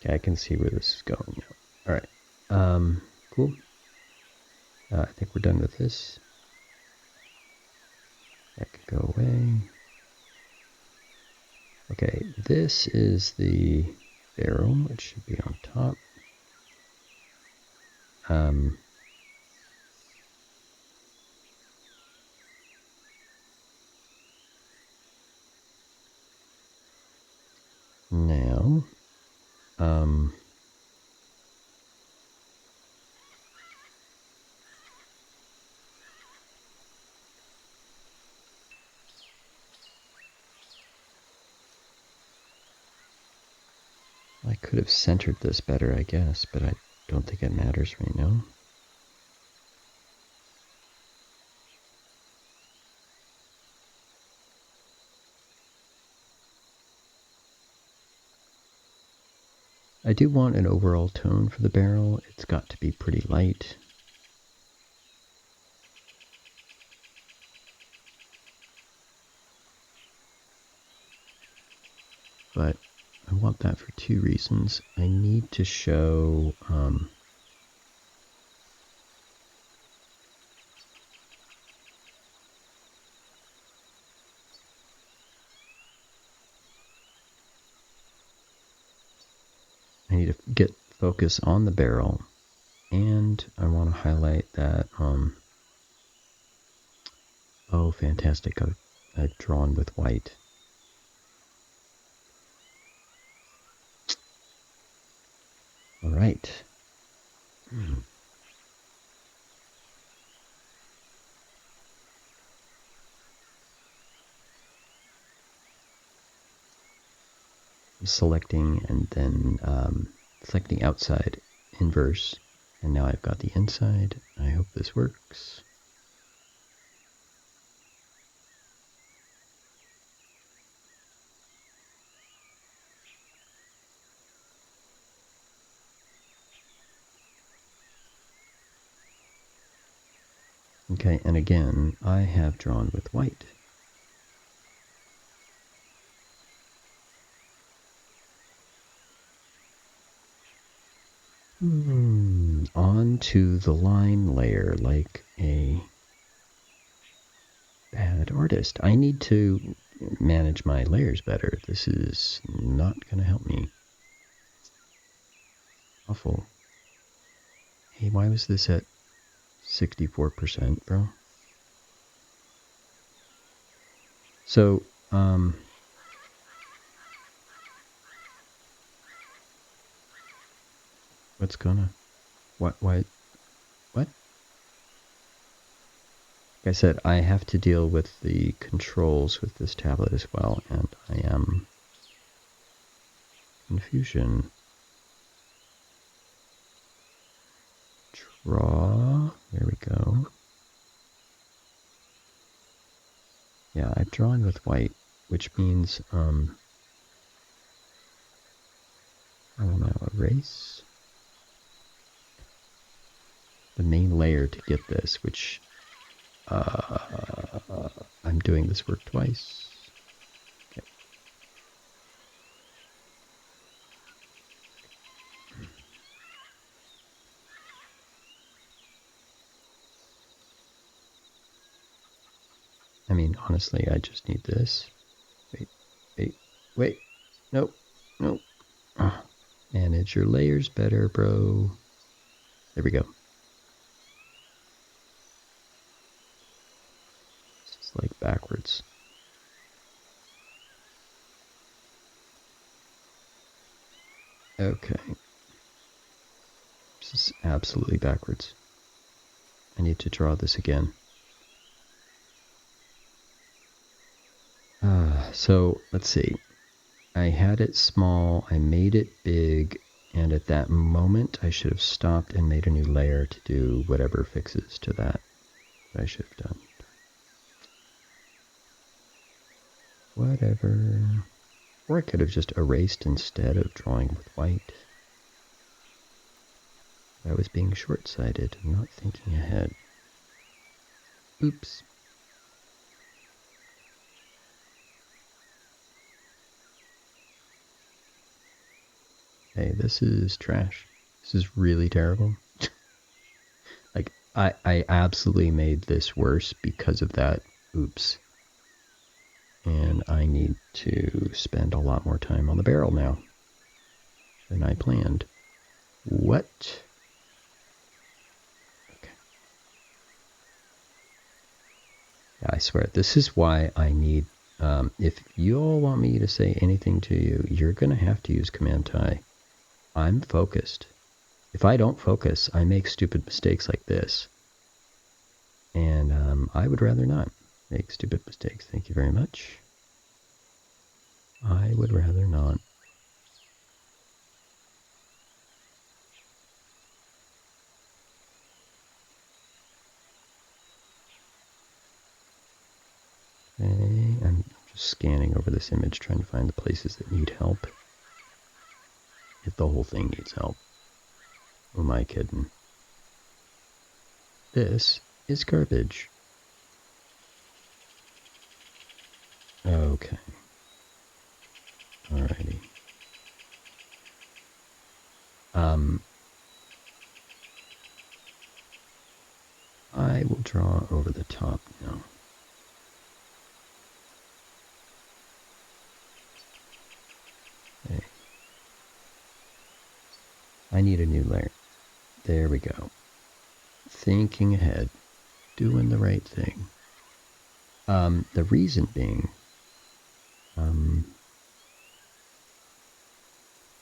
S1: Okay, I can see where this is going now. All right. Cool. I think we're done with this. That could go away. Okay, this is the barrel. It should be on top. Now, I could have centered this better, I guess, but I don't think it matters right now. I do want an overall tone for the barrel. It's got to be pretty light. But I want that for two reasons. I need to show I need to get focus on the barrel, and I want to highlight that oh, fantastic, I've drawn with white. All right. Selecting and then selecting outside inverse, and now I've got the inside. I hope this works. Okay, and again, I have drawn with white. On to the line layer like a bad artist. I need to manage my layers better. This is not going to help me. Awful. Hey, why was this at 64%, bro? So, what's gonna... What? Like I said, I have to deal with the controls with this tablet as well, and I am... Confusion. Draw. There we go. Yeah, I've drawn with white, which means, I want to erase the main layer to get this, which, I'm doing this work twice. Okay. I mean, honestly, I just need this. Wait. Nope. Oh, manage your layers better, bro. There we go. This is like backwards. Okay. This is absolutely backwards. I need to draw this again. So, let's see. I had it small, I made it big, and at that moment I should have stopped and made a new layer to do whatever fixes to that I should have done. Whatever. Or I could have just erased instead of drawing with white. I was being short-sighted and not thinking ahead. Oops. Hey, this is trash. This is really terrible. Like, I absolutely made this worse because of that oops. And I need to spend a lot more time on the barrel now than I planned. What? Okay. Yeah, I swear, this is why I need, if you all want me to say anything to you, you're going to have to use Command-T. I'm focused. If I don't focus, I make stupid mistakes like this. And I would rather not make stupid mistakes. Thank you very much. I would rather not. Okay, I'm just scanning over this image, trying to find the places that need help. If the whole thing needs help. Who am I kidding? This is garbage. Okay. Alrighty. I will draw over the top now. Okay. I need a new layer. There we go. Thinking ahead. Doing the right thing. The reason being, you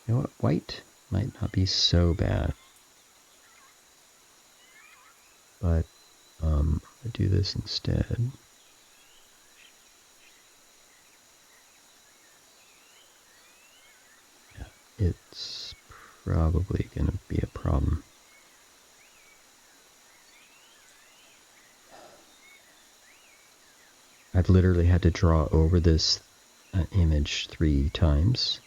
S1: know what? White might not be so bad. But, I'm going to do this instead. Yeah, it's probably going to be a problem. I've literally had to draw over this image 3 times,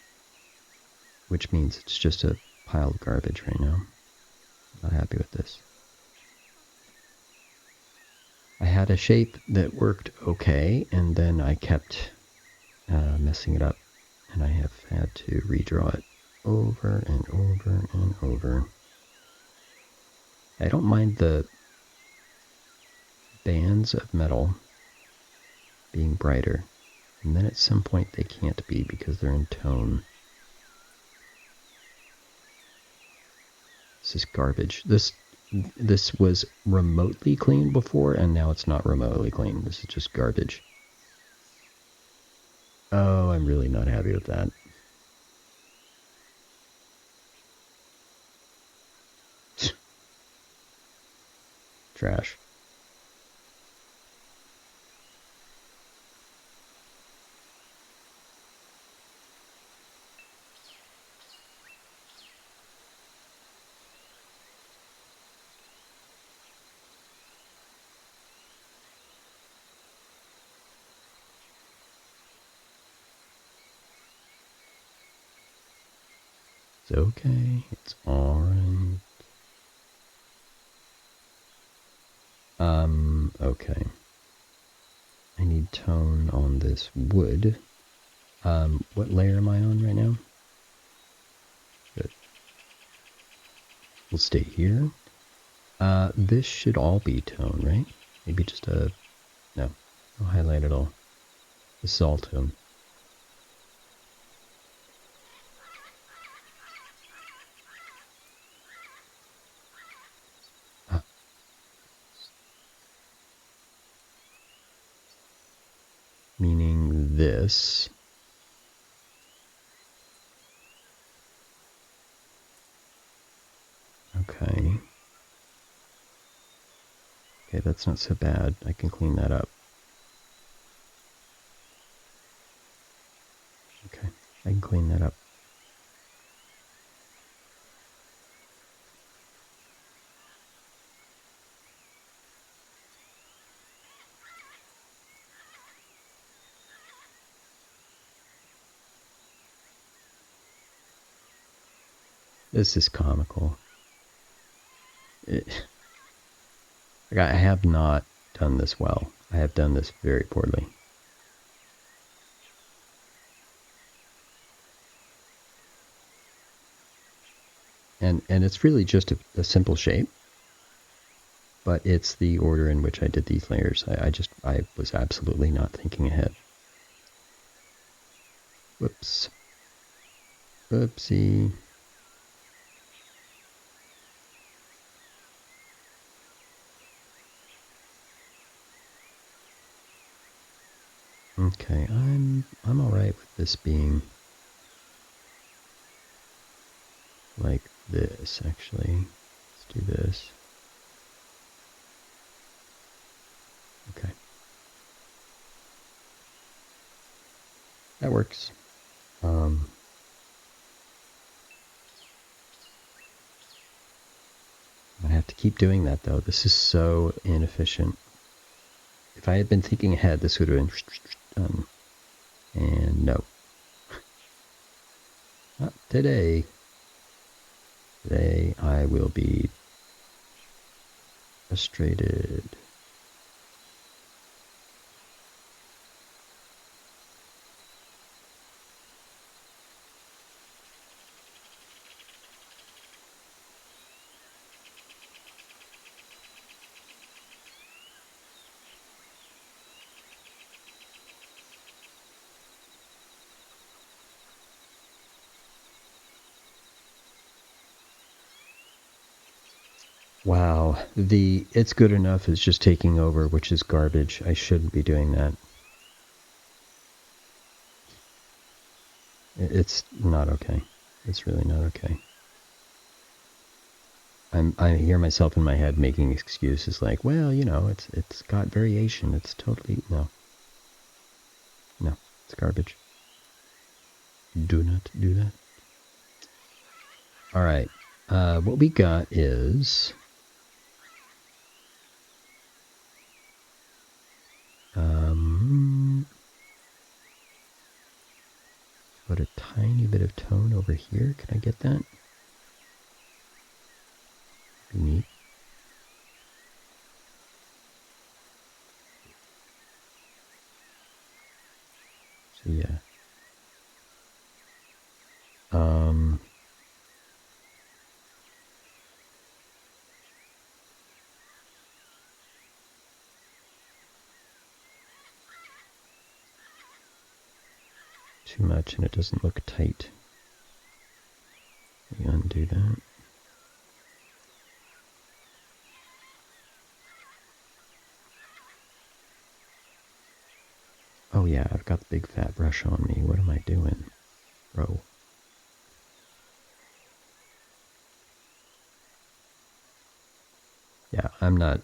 S1: which means it's just a pile of garbage right now. I'm not happy with this. I had a shape that worked okay, and then I kept messing it up, and I have had to redraw it over and over and over. I don't mind the bands of metal being brighter, and then at some point they can't be because they're in tone. This is garbage. This was remotely clean before, and now it's not remotely clean. This is just garbage. Oh, I'm really not happy with that. Trash. It's okay. It's alright. Okay. I need tone on this wood. What layer am I on right now? Good. We'll stay here. This should all be tone, right? Maybe just no highlight at all. This is all tone. Meaning this. Okay. Okay, that's not so bad. I can clean that up. Okay, I can clean that up. This is comical. I have not done this well. I have done this very poorly. And it's really just a simple shape, but it's the order in which I did these layers. I was absolutely not thinking ahead. Whoops. Oopsie. Okay, I'm all right with this being like this, actually. Let's do this. Okay. That works. I have to keep doing that, though. This is so inefficient. If I had been thinking ahead, this would have been done. And no. Not today. Today I will be frustrated. Wow, the it's good enough is just taking over, which is garbage. I shouldn't be doing that. It's not okay. It's really not okay. I hear myself in my head making excuses like, well, you know, it's got variation. It's totally no. No, it's garbage. Do not do that. All right. What we got is put a tiny bit of tone over here. Can I get that? Be neat. So yeah. Too much and it doesn't look tight. Let me undo that. Oh yeah, I've got the big fat brush on me. What am I doing? Bro. Yeah, I'm not...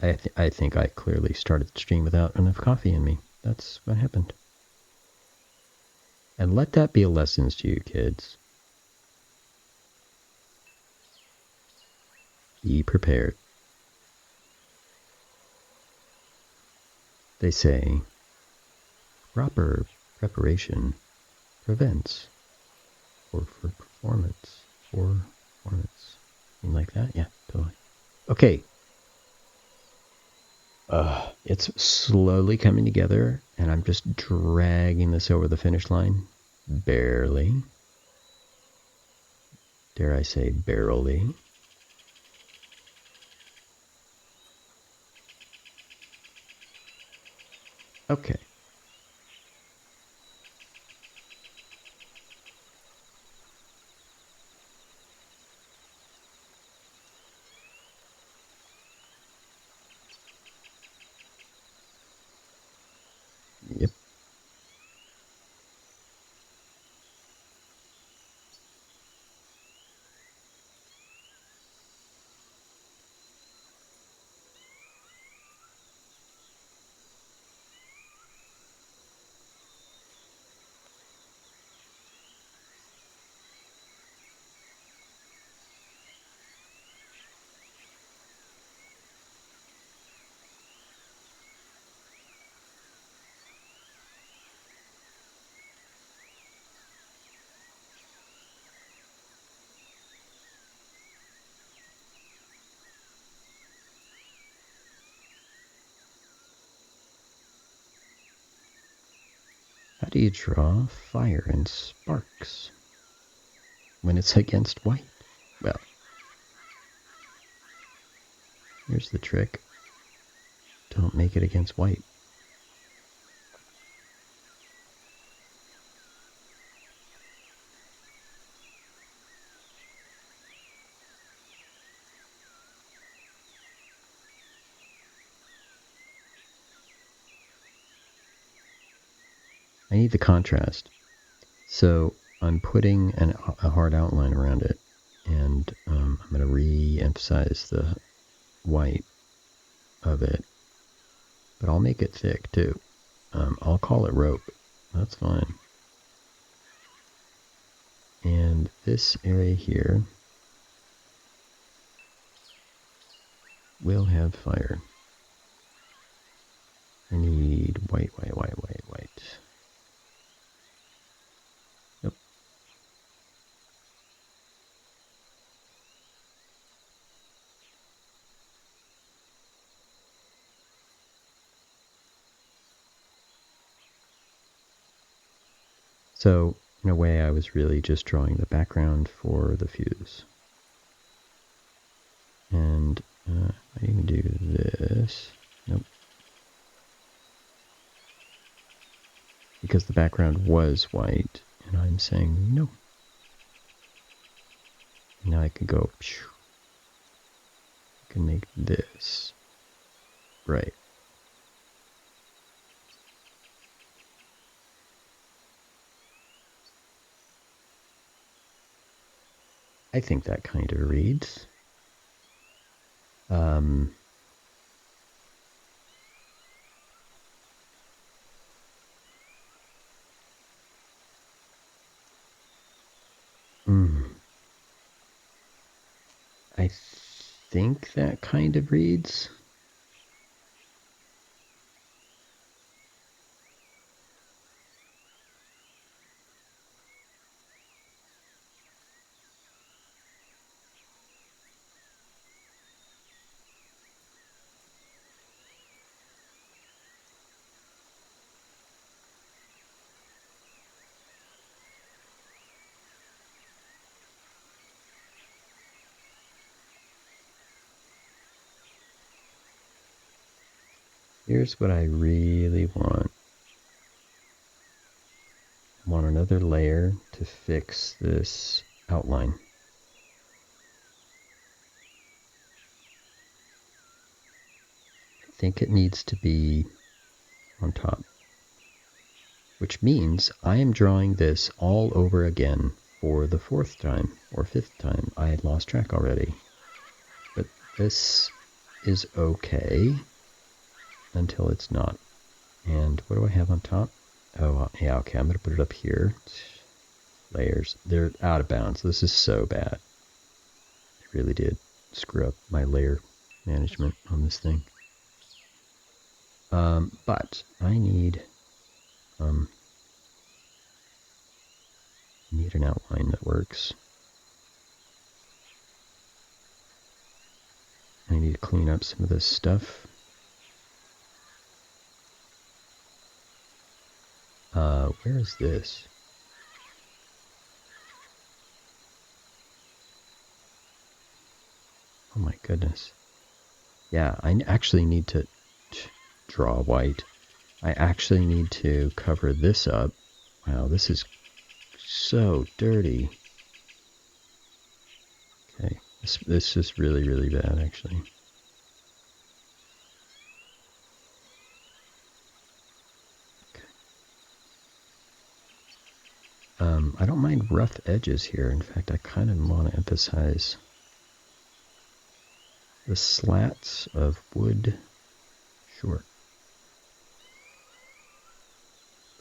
S1: I think I clearly started the stream without enough coffee in me. That's what happened. And let that be a lesson to you kids. Be prepared. They say, proper preparation prevents or for performance. For performance. Something like that? Yeah, totally. Okay. It's slowly coming together, and I'm just dragging this over the finish line. Barely. Dare I say barely. Okay. Yep. How do you draw fire and sparks when it's against white? Well, here's the trick. Don't make it against white. I need the contrast. So I'm putting a hard outline around it, and I'm going to re-emphasize the white of it, but I'll make it thick too. I'll call it rope. That's fine. And this area here will have fire. I need white. Yep. So, in a way, I was really just drawing the background for the fuse. And I even do this. Nope. Because the background was white, and I'm saying no. And now I can go, I can make this bright. I think that kind of reads. I think that kind of reads. Here's what I really want. I want another layer to fix this outline. I think it needs to be on top, which means I am drawing this all over again for the 4th time or 5th time. I had lost track already. But this is okay until it's not. And what do I have on top? Oh, yeah, okay, I'm going to put it up here. Layers. They're out of bounds. This is so bad. I really did screw up my layer management on this thing. But I need an outline that works. I need to clean up some of this stuff. Where is this? Oh my goodness. Yeah, I actually need to draw white. I actually need to cover this up. Wow, this is so dirty. Okay, this is really, really bad, actually. I don't mind rough edges here. In fact, I kind of want to emphasize the slats of wood. Sure.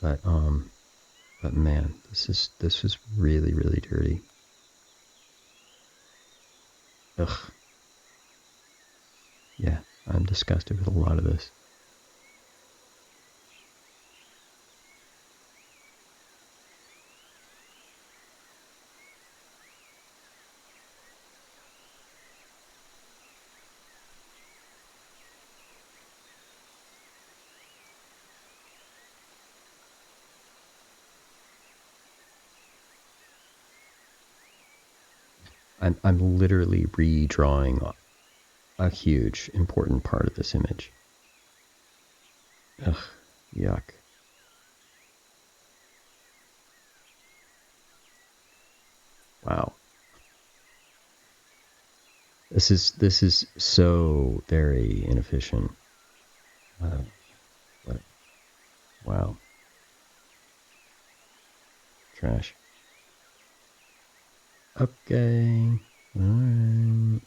S1: But man, this is really, really dirty. Ugh. Yeah, I'm disgusted with a lot of this. I'm literally redrawing a huge, important part of this image. Ugh, yuck. Wow. This is so very inefficient. But, wow. Trash. Okay. Alright.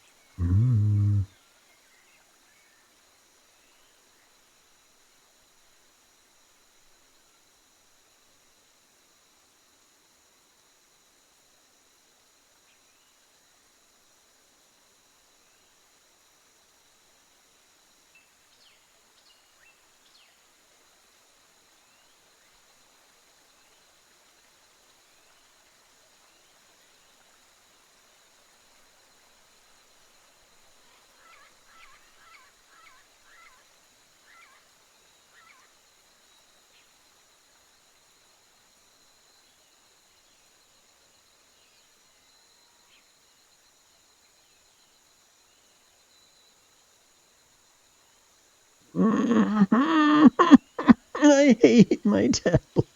S1: I hate my tablet.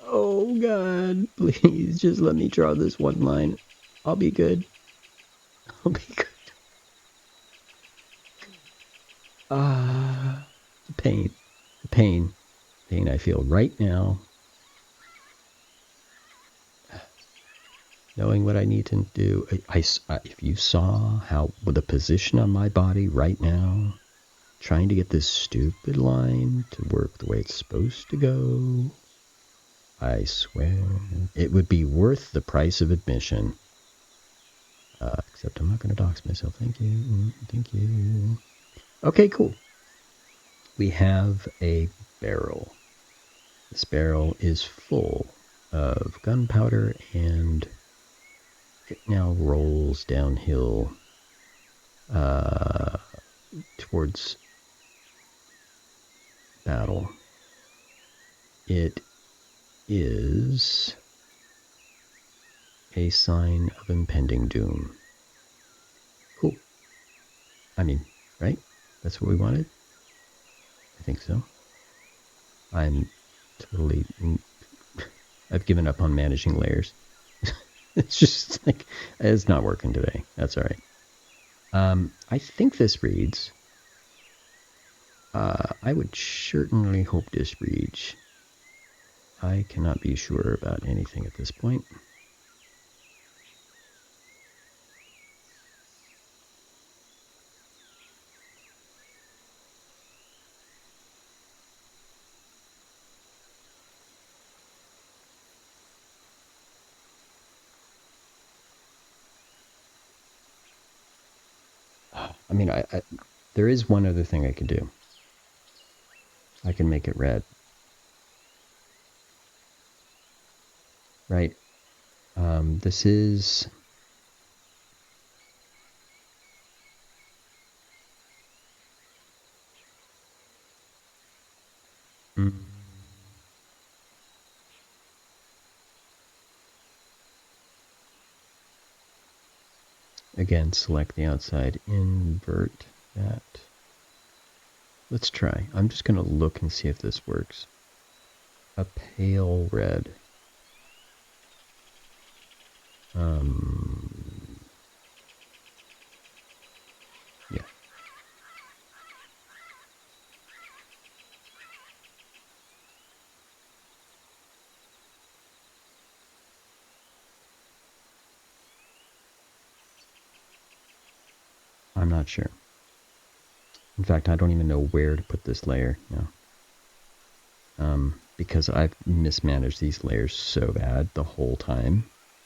S1: Oh God, please just let me draw this one line. I'll be good. I'll be good. The pain. The pain. Pain I feel right now. Knowing what I need to do. If you saw how the position on my body right now, trying to get this stupid line to work the way it's supposed to go, I swear it would be worth the price of admission. Except I'm not going to dox myself. Thank you. Thank you. Okay, cool. We have a barrel. This barrel is full of gunpowder, and it now rolls downhill towards battle. It is a sign of impending doom. Cool. I mean, right? That's what we wanted? I think so. I'm totally... I've given up on managing layers. It's just like, it's not working today. That's all right. I think this reads, I would certainly hope this reads. I cannot be sure about anything at this point. I mean, there is one other thing I can do. I can make it red. Right? This is... Again, select the outside, invert that. Let's try. I'm just going to look and see if this works. A pale red. Yeah. I'm not sure. In fact, I don't even know where to put this layer now. Because I've mismanaged these layers so bad the whole time.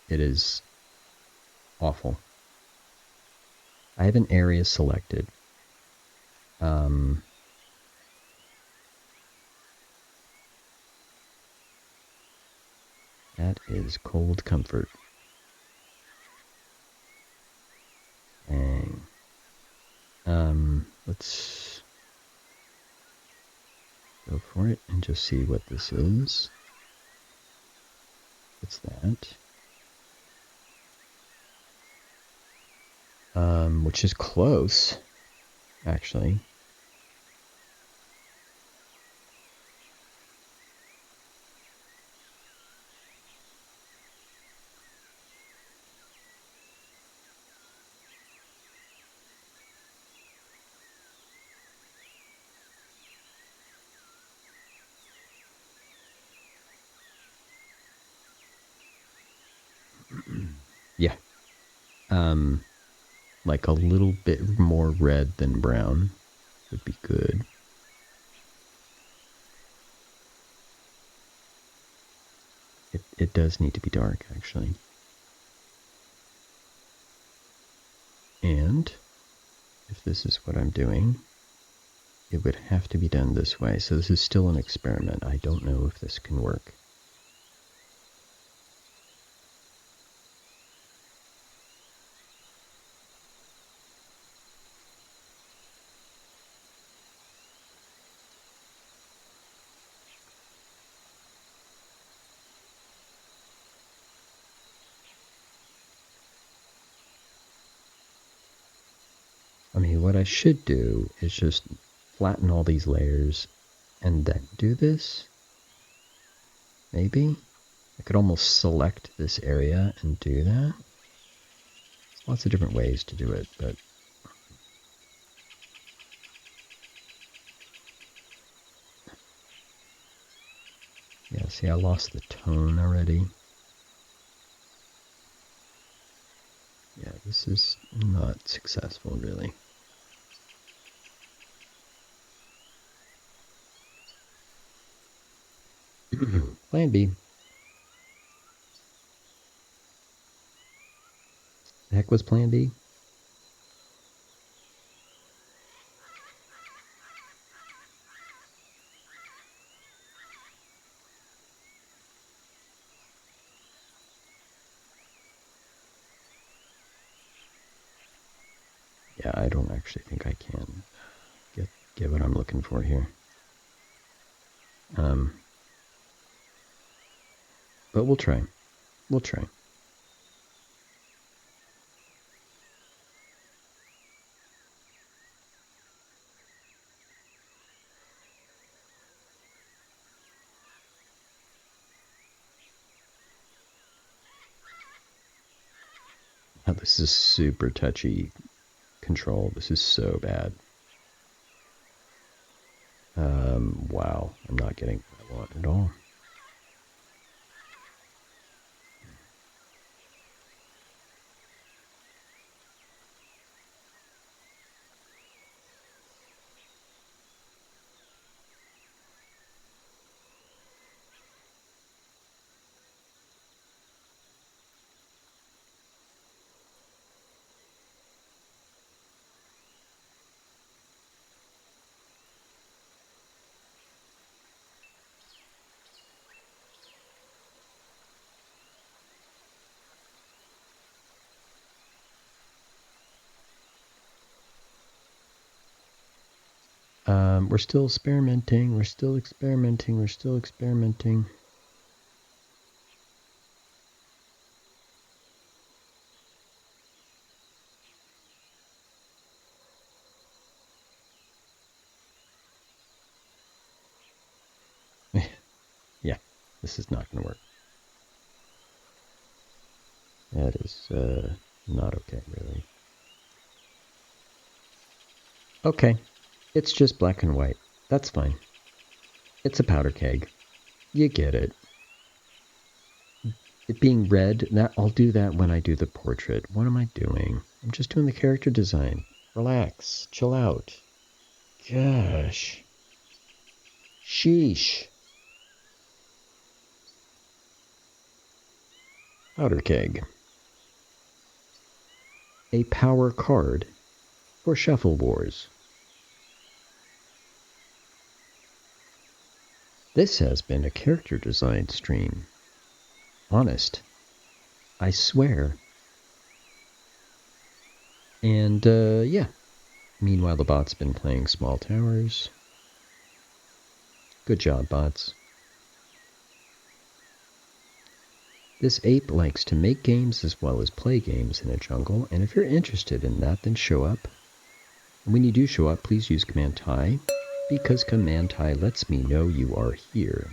S1: It is awful. I have an area selected. That is cold comfort. Dang. Let's go for it and just see what this is. It's that. Which is close, actually. Yeah. Like a little bit more red than brown would be good. It does need to be dark, actually. And if this is what I'm doing, it would have to be done this way. So this is still an experiment. I don't know if this can work. I mean, what I should do is just flatten all these layers and then do this. Maybe? I could almost select this area and do that. There's lots of different ways to do it, but yeah, see, I lost the tone already. Yeah, this is not successful, really. Plan B. The heck was Plan B? Yeah, I don't actually think I can get what I'm looking for here. But we'll try. We'll try. Oh, this is super touchy control. This is so bad. Wow. I'm not getting what I want at all. We're still experimenting. We're still experimenting. We're still experimenting. Yeah, this is not going to work. That is not okay, really. Okay, it's just black and white. That's fine. It's a powder keg. You get it. It being red, that I'll do that when I do the portrait. What am I doing? I'm just doing the character design. Relax. Chill out. Gosh. Sheesh. Powder keg. A power card for Shuffle Wars. This has been a character design stream. Honest. I swear. And, yeah. Meanwhile, the bot's been playing Small Towers. Good job, bots. This ape likes to make games as well as play games in a jungle, and if you're interested in that, then show up. And when you do show up, please use Command TIE, because Command TIE lets me know you are here.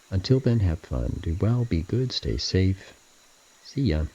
S1: Until then, have fun, do well, be good, stay safe. See ya.